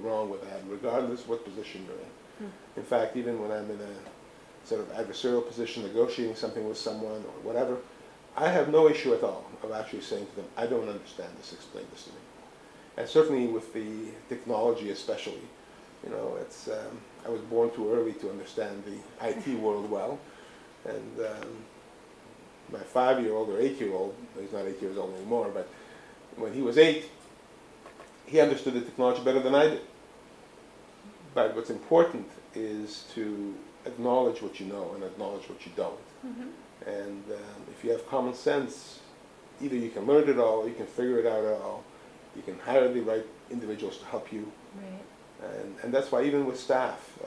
S3: wrong with that, regardless what position you're in. In fact, even when I'm in a sort of adversarial position, negotiating something with someone or whatever, I have no issue at all of actually saying to them, I don't understand this, explain this to me. And certainly with the technology especially, I was born too early to understand the IT world well. And my 5-year-old or 8-year-old, he's not 8 years old anymore, but when he was 8, he understood the technology better than I did. But what's important is to acknowledge what you know and acknowledge what you don't. And if you have common sense, either you can learn it all, or you can figure it out at all. You can hire the right individuals to help you. And that's why even with staff,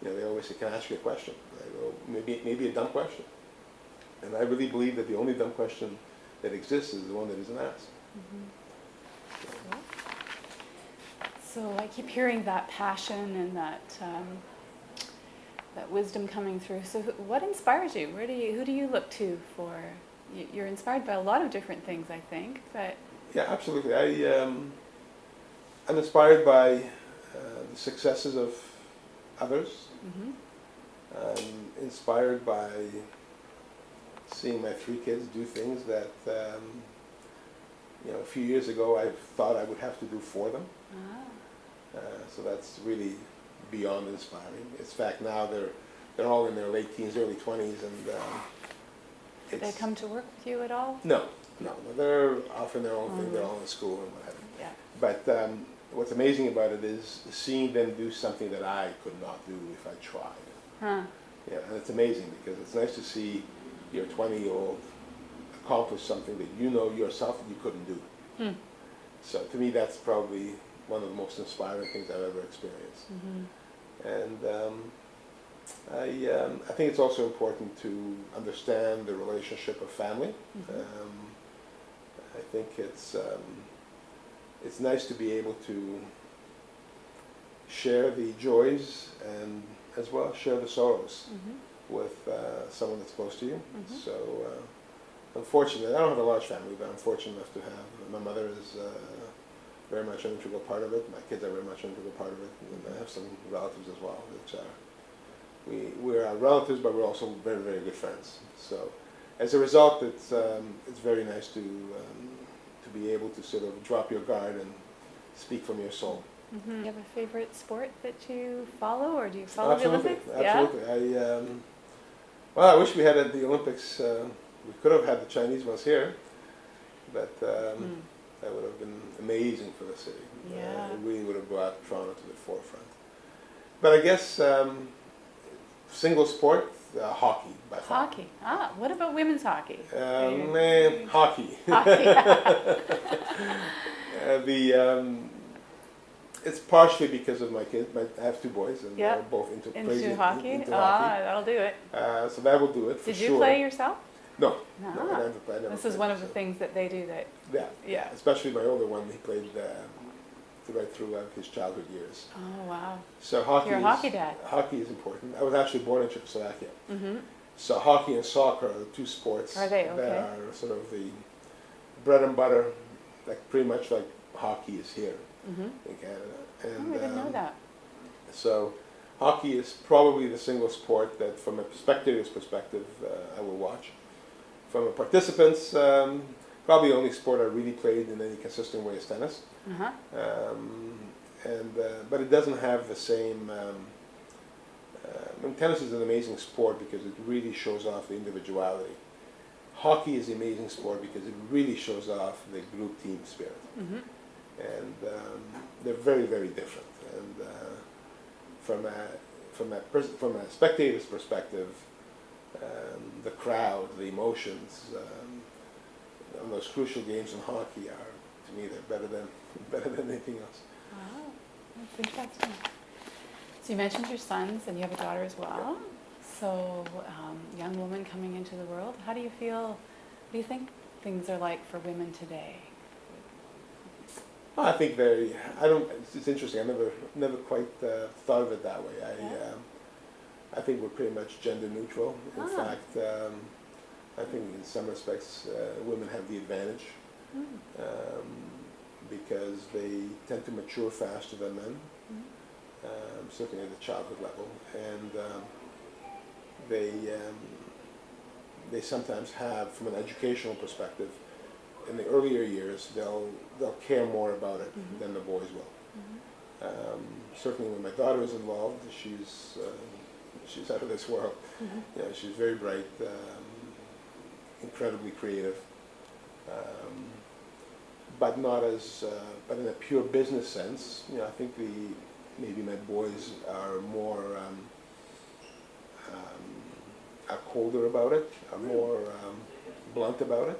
S3: they always say, can I ask you a question? I go, maybe a dumb question. And I really believe that the only dumb question that exists is the one that isn't asked.
S1: So I keep hearing that passion and that wisdom coming through. So what inspires you? Who do you look to for? You're inspired by a lot of different things, I think. But
S3: yeah, absolutely. I'm inspired by the successes of others. I'm inspired by seeing my 3 kids do things that a few years ago I thought I would have to do for them.
S1: Ah.
S3: So that's really beyond inspiring. In fact, now they're all in their late teens, early 20s, and
S1: Did they come to work with you at all?
S3: No, they're off in their own thing. They're all in school and what have you.
S1: Yeah.
S3: But what's amazing about it is seeing them do something that I could not do if I tried.
S1: Huh.
S3: Yeah, and it's amazing because it's nice to see your 20-year-old accomplish something that you know yourself that you couldn't do.
S1: Hmm.
S3: So to me, that's probably one of the most inspiring things I've ever experienced.
S1: Mm-hmm.
S3: And I think it's also important to understand the relationship of family.
S1: Mm-hmm.
S3: I think it's nice to be able to share the joys and as well share the sorrows
S1: Mm-hmm.
S3: with someone that's close to you.
S1: Mm-hmm.
S3: So unfortunately, I don't have a large family, but I'm fortunate enough to have. My mother is very much an integral part of it. My kids are very much an integral part of it. And I have some relatives as well, which are, we're relatives, but we're also very, very good friends. So as a result, it's very nice to be able to sort of drop your guard and speak from your soul.
S1: Mm-hmm. Do you have a favorite sport that you follow, or do you follow
S3: Absolutely,
S1: the Olympics?
S3: absolutely.
S1: Yeah?
S3: Well, I wish we had at the Olympics. We could have had the Chinese ones here, but that would have been amazing for the city.
S1: Yeah.
S3: It really would have brought Toronto to the forefront. But I guess single sport, hockey by far.
S1: Hockey. Ah, what about women's hockey?
S3: Hockey.
S1: Hockey.
S3: It's partially because of my kids. I have two boys, and
S1: Yeah.
S3: they're both into
S1: Into hockey?
S3: Into
S1: Ah,
S3: hockey.
S1: that'll do it.
S3: So that will do it for
S1: Did
S3: sure.
S1: you play yourself?
S3: No.
S1: No.
S3: No, I never
S1: This is
S3: played,
S1: one of the
S3: so.
S1: things that they do that,
S3: Yeah.
S1: yeah.
S3: Especially my older one, he played right through his childhood years.
S1: Oh, wow.
S3: So hockey.
S1: You're a hockey dad.
S3: Hockey is important. I was actually born in Czechoslovakia.
S1: Mm-hmm.
S3: So hockey and soccer are the two sports
S1: Are they?
S3: that
S1: Okay.
S3: are sort of the bread and butter, like pretty much like hockey is here
S1: Mm-hmm.
S3: in Canada.
S1: Oh,
S3: And
S1: I didn't know that.
S3: so hockey is probably the single sport that, from a spectator's perspective, I will watch. From a participant's, probably the only sport I really played in any consistent way is tennis.
S1: Uh-huh.
S3: But it doesn't have the same. Tennis is an amazing sport because it really shows off the individuality. Hockey is an amazing sport because it really shows off the group team spirit.
S1: Mm-hmm.
S3: And they're very, very different. And from a spectator's perspective, the crowd, the emotions, on those crucial games in hockey are, to me, they're better than anything else.
S1: Wow, that's interesting. So you mentioned your sons, and you have a daughter as well. So, young woman coming into the world, how do you feel? What do you think things are like for women today?
S3: Well, I think it's interesting. I never quite thought of it that way. I think we're pretty much gender neutral. In fact, I think in some respects women have the advantage because they tend to mature faster than men, certainly at the childhood level, and they sometimes have, from an educational perspective, in the earlier years, they'll care more about it than the boys will. Certainly, when my daughter is involved, she's out of this world. You know, she's very bright, incredibly creative, but not as, but in a pure business sense. You know, I think maybe my boys are more, are colder about it, are more blunt about it.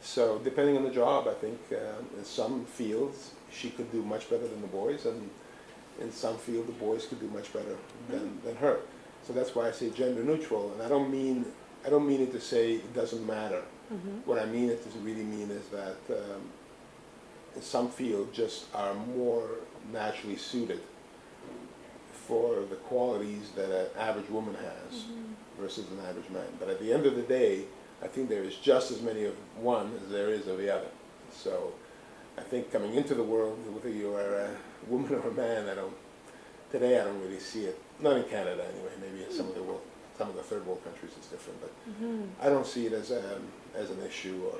S3: So depending on the job, I think in some fields she could do much better than the boys, and in some field the boys could do much better than her. So that's why I say gender neutral, and I don't mean it to say it doesn't matter. What I mean it to really mean is that in some fields just are more naturally suited for the qualities that an average woman has versus an average man. But at the end of the day, I think there is just as many of one as there is of the other. So I think coming into the world, whether you are a woman or a man, today I don't really see it. Not in Canada anyway. Maybe in some of the third world countries it's different. But I don't see it as an issue. Or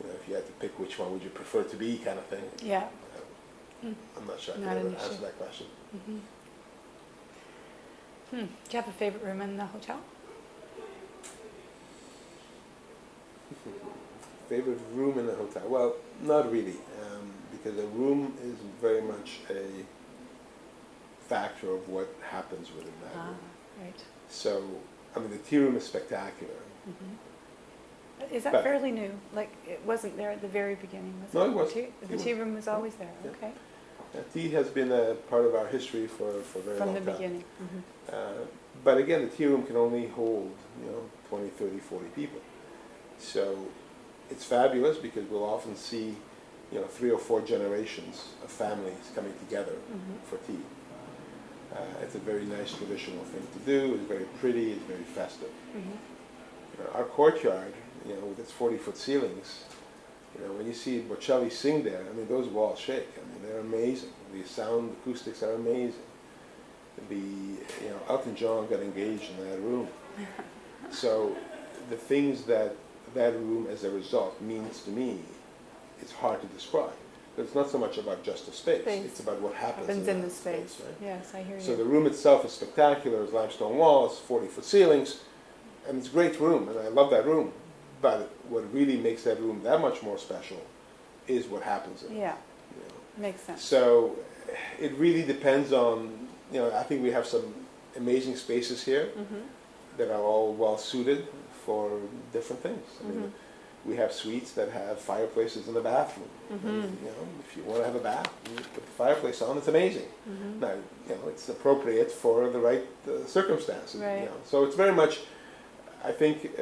S3: if you had to pick which one would you prefer to be kind of thing.
S1: Yeah.
S3: I'm not sure I
S1: Not
S3: can
S1: an
S3: ever answer
S1: issue.
S3: that question.
S1: Do you have a favorite room in the hotel?
S3: Favorite room in the hotel? Well, not really, because a room is very much a factor of what happens within that room.
S1: Right.
S3: So, I mean, the tea room is spectacular.
S1: Is that
S3: But-
S1: fairly new? Like, it wasn't there at the very beginning, was
S3: No,
S1: it?
S3: it was.
S1: The tea room was always there,
S3: Yeah.
S1: okay.
S3: Tea has been a part of our history for a very
S1: From
S3: long
S1: the
S3: time.
S1: beginning.
S3: But again, the tea room can only hold, 20, 30, 40 people. So it's fabulous because we'll often see, 3 or 4 generations of families coming together for tea. It's a very nice traditional thing to do. It's very pretty. It's very festive. Our courtyard, with its 40-foot ceilings, when you see Bocelli sing there, I mean, those walls shake. I mean, they're amazing. The sound acoustics are amazing. Elton John got engaged in that room. So the things that room as a result means to me, it's hard to describe. But it's not so much about just the space. It's about what happens
S1: in
S3: in
S1: the
S3: that
S1: space.
S3: right?
S1: Yes, I hear you.
S3: So the room itself is spectacular. It's limestone walls, 40-foot ceilings, and it's a great room, and I love that room. But what really makes that room that much more special is what happens in it.
S1: Yeah, makes sense.
S3: So it really depends on, I think we have some amazing spaces here that are all well suited for different things. I mean, we have suites that have fireplaces in the bathroom. And, if you want to have a bath, you put the fireplace on, it's amazing. Now, it's appropriate for the right circumstances.
S1: Right.
S3: So it's very much, I think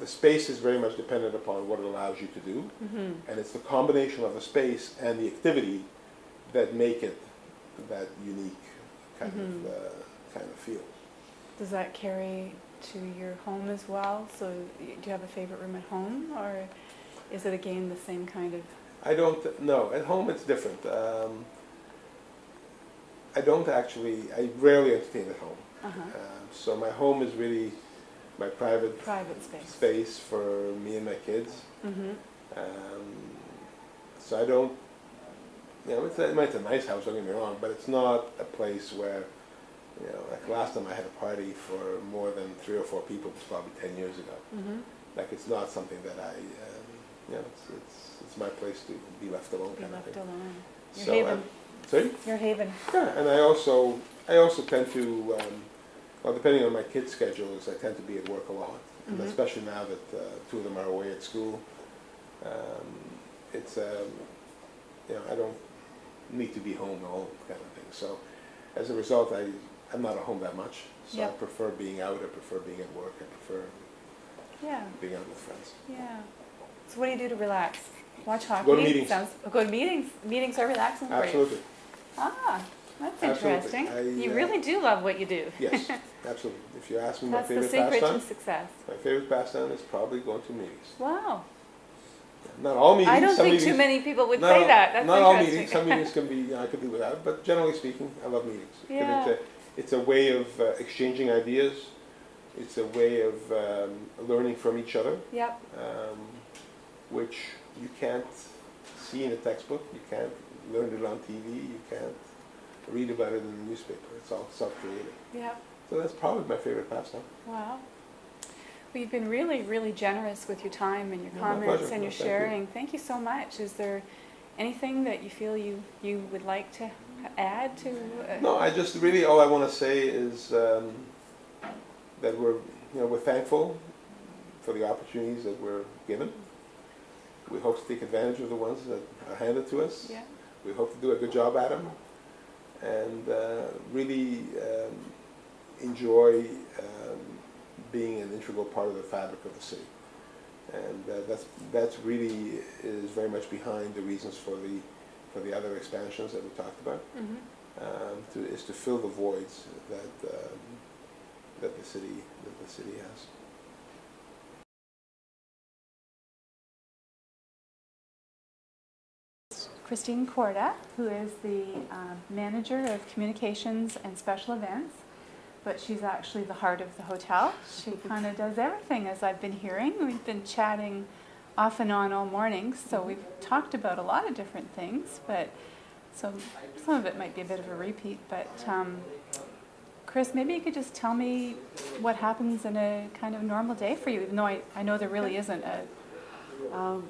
S3: the space is very much dependent upon what it allows you to do. And it's the combination of the space and the activity that make it that unique kind of feel.
S1: Does that carry to your home as well? So do you have a favorite room at home, or is it again the same kind of?
S3: I don't know. At home it's different. I rarely entertain at home. So my home is really my private space for me and my kids. So I don't, it's a nice house, don't get me wrong, but it's not a place where, like last time I had a party for more than 3 or 4 people, it was probably 10 years ago. Like it's not something that it's my place to be left alone.
S1: Be left alone. Your
S3: So,
S1: haven.
S3: sorry?
S1: Your haven.
S3: Yeah, and I also tend to, well, depending on my kids' schedules, I tend to be at work a lot, and especially now that 2 of them are away at school. It's, I don't need to be home all kind of thing. So as a result, I'm not at home that much. So I prefer being out, I prefer being at work, I prefer being out with friends.
S1: Yeah. So what do you do to relax? Watch hockey?
S3: Go to meetings.
S1: Go to meetings. Meetings are relaxing for you.
S3: Absolutely.
S1: Ah, that's
S3: Absolutely.
S1: interesting. You really do love what you do.
S3: Yes, absolutely. If you ask me
S1: That's
S3: my
S1: the
S3: favorite
S1: secret
S3: pastime,
S1: to success.
S3: my favorite pastime is probably going to meetings.
S1: Wow.
S3: Not all meetings.
S1: I don't
S3: some
S1: think
S3: meetings,
S1: too many people would say that. That's
S3: not all
S1: interesting.
S3: meetings. Some meetings can be I could do without, but generally speaking, I love meetings. 'Cause
S1: Yeah.
S3: It's a way of exchanging ideas. It's a way of learning from each other,
S1: Yep.
S3: which you can't see in a textbook. You can't learn it on TV. You can't read about it in the newspaper. It's all self-created.
S1: Yep.
S3: So that's probably my favorite pastime.
S1: Wow. Well, you've been really, really generous with your time and your
S3: My
S1: comments
S3: pleasure.
S1: and your
S3: Well, thank you.
S1: sharing. Thank you so much. Is there anything that you feel you would like to add to?
S3: No, I just really all I want to say is that we're thankful for the opportunities that we're given. We hope to take advantage of the ones that are handed to us.
S1: Yeah.
S3: We hope to do a good job at them, and really enjoy being an integral part of the fabric of the city. And that's really is very much behind the reasons for the other expansions that we talked about. Is to fill the voids that the city has.
S1: Christine Corda, who is the manager of communications and special events, but she's actually the heart of the hotel. She kind of does everything, as I've been hearing. We've been chatting off and on all morning, so we've talked about a lot of different things, but so some of it might be a bit of a repeat, but Chris, maybe you could just tell me what happens in a kind of normal day for you, even though I know there really isn't a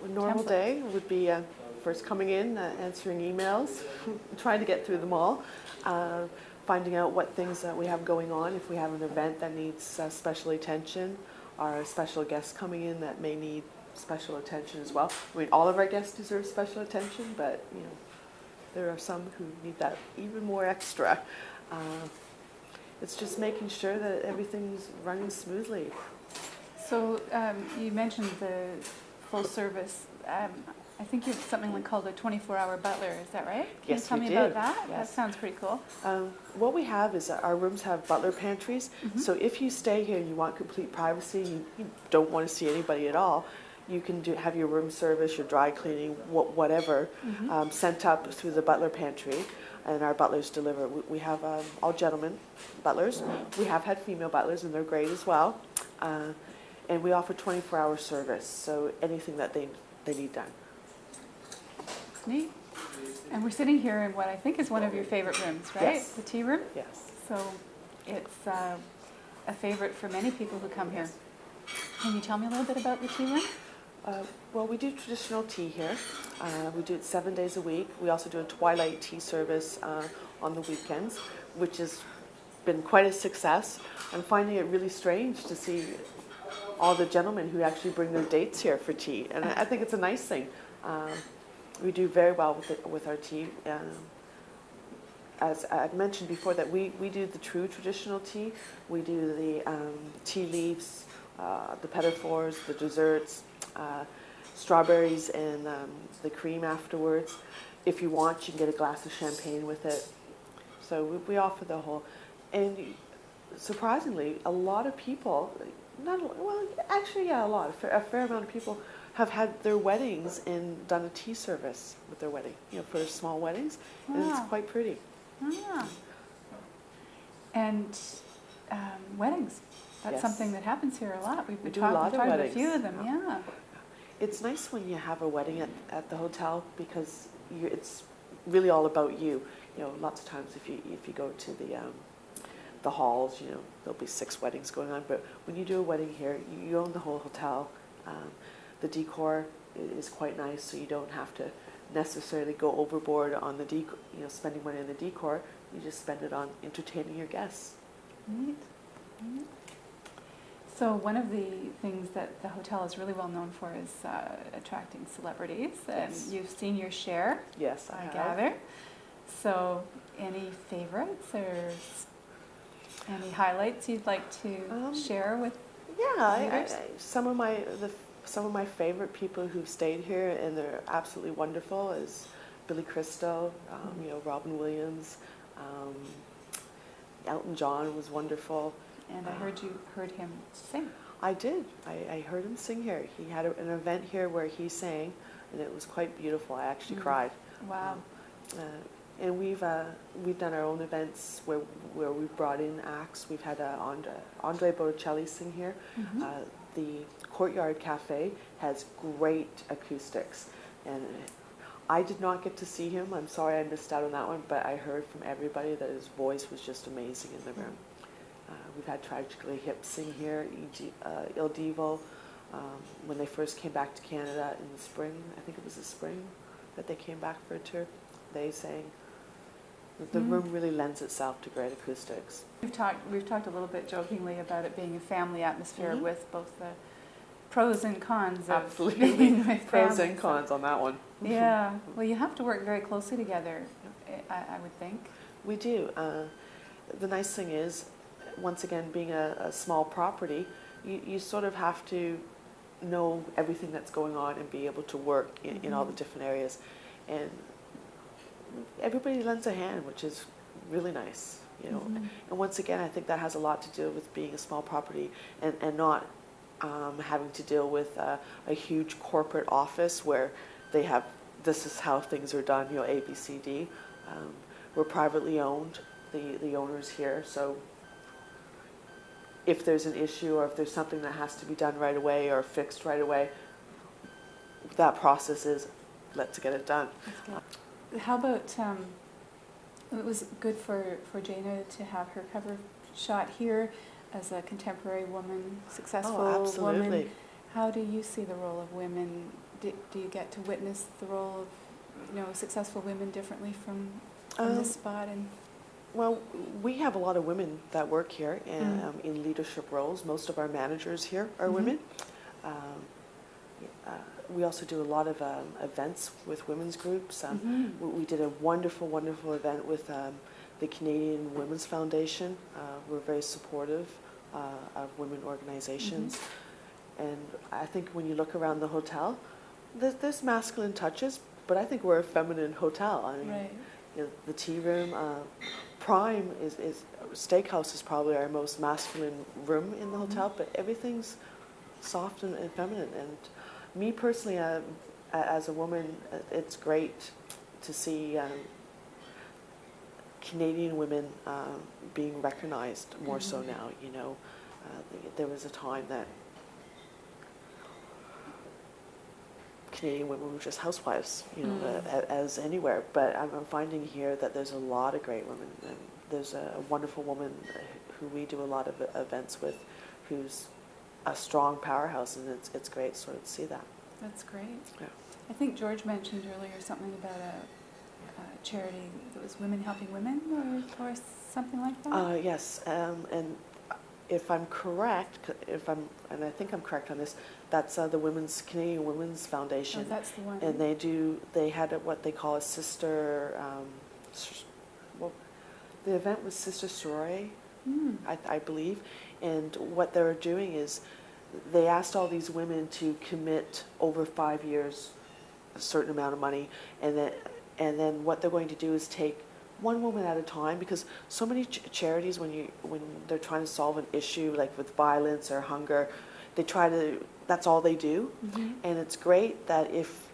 S2: normal
S1: template.
S2: day would be first coming in, answering emails, trying to get through them all, finding out what things that we have going on, if we have an event that needs special attention, or a special guest coming in that may need special attention as well. I mean, all of our guests deserve special attention, but you know, there are some who need that even more extra. It's just making sure that everything's running smoothly.
S1: So you mentioned the full service. I think you have something like called a 24-hour butler. Is that right? Can
S2: Yes,
S1: you tell
S2: we
S1: me
S2: do.
S1: about that?
S2: Yes.
S1: That sounds pretty cool.
S2: What we have is our rooms have butler pantries.
S1: Mm-hmm.
S2: So if you stay here and you want complete privacy, you don't want to see anybody at all, you can have your room service, your dry cleaning, whatever,
S1: Mm-hmm.
S2: sent up through the butler pantry, and our butlers deliver. We have all gentlemen butlers. We have had female butlers, and they're great as well. And we offer 24-hour service, so anything that they need done.
S1: It's neat. And we're sitting here in what I think is one of your favorite rooms, right?
S2: Yes.
S1: The tea room?
S2: Yes.
S1: So it's a favorite for many people who come here. Can you tell me a little bit about the tea room?
S2: Well, we do traditional tea here. We do it 7 days a week. We also do a twilight tea service on the weekends, which has been quite a success. I'm finding it really strange to see all the gentlemen who actually bring their dates here for tea, and I think it's a nice thing. We do very well with our tea. As I mentioned before, that we do the true traditional tea. We do the tea leaves, the petitfours, the desserts, strawberries and the cream afterwards. If you want, you can get a glass of champagne with it. So we offer the whole. And surprisingly, a lot of people, a fair amount of people have had their weddings and done a tea service with their wedding, for small weddings, and it's
S1: Wow.
S2: quite pretty.
S1: Ah. And weddings. That's
S2: Yes.
S1: something that happens here a lot. We've
S2: We
S1: been
S2: do a lot
S1: talking
S2: of
S1: about a
S2: weddings.
S1: few of them, yeah.
S2: It's nice when you have a wedding at the hotel because it's really all about you. Lots of times if you go to the halls, there'll be 6 weddings going on. But when you do a wedding here, you own the whole hotel. The decor is quite nice, so you don't have to necessarily go overboard on the decor. Spending money on the decor. You just spend it on entertaining your guests.
S1: Neat. Neat. So one of the things that the hotel is really well known for is attracting celebrities, and
S2: Yes.
S1: you've seen your share,
S2: Yes,
S1: I
S2: have.
S1: gather. So any favorites or any highlights you'd like to share with?
S2: Yeah,
S1: readers?
S2: some of my favorite people who've stayed here and they're absolutely wonderful is Billy Crystal, Robin Williams, Elton John was wonderful.
S1: And I heard you heard him sing.
S2: I did. I heard him sing here. He had an event here where he sang, and it was quite beautiful. I actually cried.
S1: Wow.
S2: And we've done our own events where we've brought in acts. We've had Andre Botticelli sing here.
S1: Mm-hmm.
S2: The Courtyard Cafe has great acoustics, and I did not get to see him. I'm sorry I missed out on that one, but I heard from everybody that his voice was just amazing in the room. We've had Tragically Hip sing here, Il Divo, when they first came back to Canada in the spring. I think it was the spring that they came back for a tour. They sang. The room really lends itself to great acoustics.
S1: We've talked a little bit jokingly about it being a family atmosphere
S2: Mm-hmm.
S1: with both the pros and cons of
S2: Absolutely.
S1: being with
S2: Pros
S1: family,
S2: and cons on that one.
S1: Yeah. Well, you have to work very closely together, I would think.
S2: We do. The nice thing is, once again, being a small property, you sort of have to know everything that's going on and be able to work in all the different areas. And everybody lends a hand, which is really nice. And once again, I think that has a lot to do with being a small property and not having to deal with a huge corporate office where they have, this is how things are done, A, B, C, D. We're privately owned, the owners here, so if there's an issue or if there's something that has to be done right away or fixed right away, that process is, let's get it done.
S1: How about, it was good for Jana to have her cover shot here as a contemporary woman, successful
S2: absolutely.
S1: woman. How do you see the role of women? Do you get to witness the role of successful women differently from this spot? And
S2: well, we have a lot of women that work here in leadership roles. Most of our managers here are women. We also do a lot of events with women's groups. We did a wonderful, wonderful event with the Canadian Women's Foundation. We're very supportive of women organizations. And I think when you look around the hotel, there's masculine touches, but I think we're a feminine hotel. I mean, the tea room, Prime Steakhouse is probably our most masculine room in the hotel, but everything's soft and feminine. And me personally, as a woman, it's great to see Canadian women being recognized more so now. There was a time that Canadian women were just housewives, as anywhere. But I'm finding here that there's a lot of great women. And there's a wonderful woman who we do a lot of events with, who's a strong powerhouse, and it's great sort of to see that.
S1: That's great.
S2: Yeah.
S1: I think George mentioned earlier something about a charity that was Women Helping Women or something like that.
S2: Yes, and if I'm correct, and I think I'm correct on this, that's the Canadian Women's Foundation.
S1: Oh, that's the one.
S2: And they had what they call a sister. The event was Sister Sorority, I believe, and what they were doing is they asked all these women to commit over 5 years a certain amount of money, and then what they're going to do is take one woman at a time, because so many charities, when they're trying to solve an issue like with violence or hunger, that's all they do. And it's great that if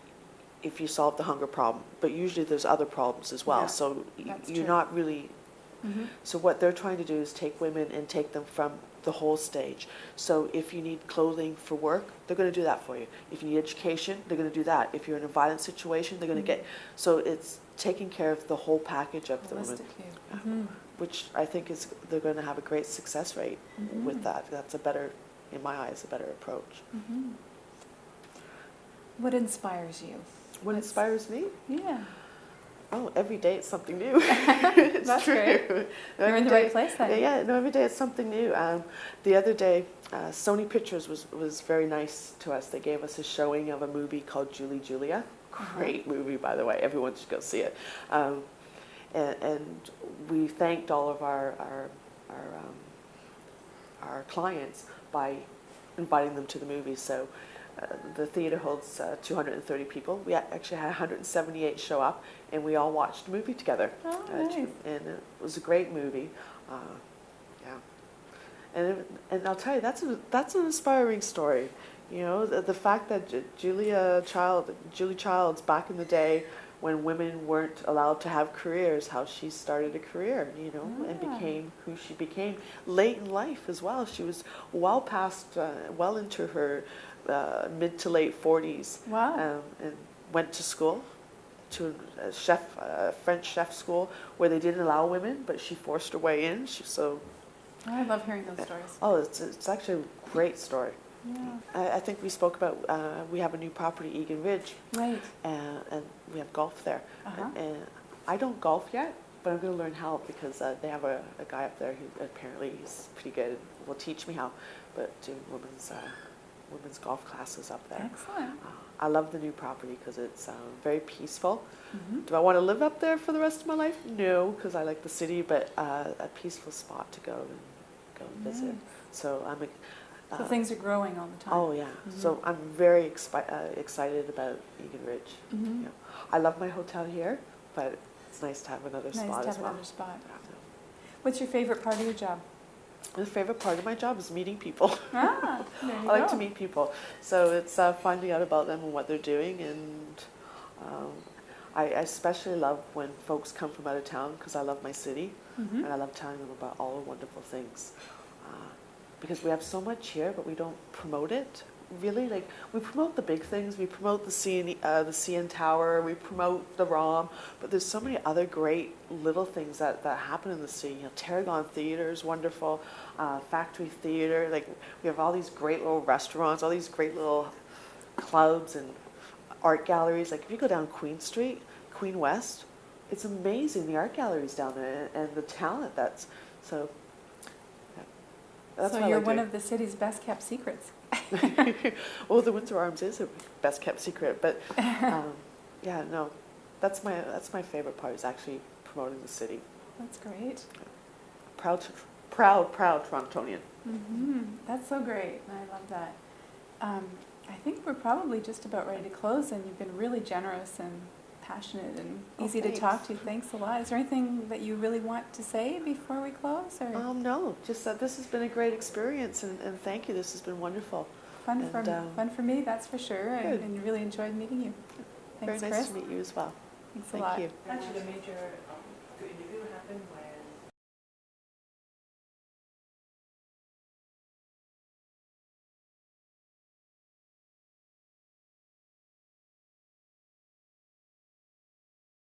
S2: you solve the hunger problem, but usually there's other problems as well.
S1: Yeah,
S2: so
S1: that's
S2: you're
S1: true.
S2: not really. So what they're trying to do is take women and take them from the whole stage. So if you need clothing for work, they're going to do that for you. If you need education, they're going to do that. If you're in a violent situation, they're going to get. So it's taking care of the whole package of the women, which I think they're going to have a great success rate with that. That's in my eyes, a better approach.
S1: What inspires you?
S2: What inspires me?
S1: Yeah.
S2: Oh, every day it's something new.
S1: That's
S2: true.
S1: great. You're in the right place then.
S2: Yeah, no, every day it's something new. The other day, Sony Pictures was very nice to us. They gave us a showing of a movie called Julie Julia. Great movie, by the way. Everyone should go see it. And we thanked all of our clients by inviting them to the movie. So the theater holds 230 people. We actually had 178 show up, and we all watched the movie together.
S1: Oh, nice.
S2: And it was a great movie. And I'll tell you, that's an inspiring story. The fact that Julie Childs back in the day, when women weren't allowed to have careers, how she started a career, and became who she became late in life as well. She was well into her mid to late 40s.
S1: Wow.
S2: And went to school, to a French chef school, where they didn't allow women, but she forced her way in.
S1: I love hearing those stories.
S2: Oh, it's actually a great story.
S1: Yeah.
S2: I think we spoke about, we have a new property, Egan Ridge.
S1: Right.
S2: And we have golf there. And I don't golf yet, but I'm going to learn how, because they have a guy up there who apparently is pretty good, will teach me how, but doing women's golf classes up there.
S1: Excellent.
S2: I love the new property because it's very peaceful. Do I want to live up there for the rest of my life? No, because I like the city, but a peaceful spot to go and visit. So
S1: so things are growing all the time.
S2: Oh yeah. So I'm very excited about Egan Ridge. I love my hotel here, but it's nice to have another spot as well.
S1: What's your favorite part of your job?
S2: The favorite part of my job is meeting people.
S1: There you
S2: I like to meet people. So it's finding out about them and what they're doing. And I especially love when folks come from out of town, because I love my city. And I love telling them about all the wonderful things. Because we have so much here, but we don't promote it. really, like, we promote the big things. We promote the CN Tower. We promote the ROM. But there's so many other great little things that happen in the city. You know, Tarragon Theatre is wonderful. Factory Theatre. Like, we have all these great little restaurants, all these great little clubs and art galleries. Like, if you go down Queen Street, Queen West, it's amazing, the art galleries down there and the talent that's, so, yeah. That's
S1: So
S2: what I
S1: you're
S2: like
S1: one
S2: doing.
S1: of the city's best kept secrets.
S2: Well, the Windsor Arms is a best kept secret, but yeah, no, that's my favorite part, is actually promoting the city.
S1: That's great.
S2: Proud Torontonian.
S1: That's so great. I love that. I think we're probably just about ready to close, and you've been really generous and passionate and easy to talk to. Thanks a lot. Is there anything that you really want to say before we close? Or
S2: No, just that this has been a great experience, and thank you. This has been wonderful.
S1: fun for me, that's for sure.
S2: Good.
S1: And really enjoyed meeting you. Thanks,
S2: Very nice
S1: Chris.
S2: to meet you as well.
S1: Thanks a
S2: Thank
S1: lot.
S2: you.
S4: Actually, the major interview happened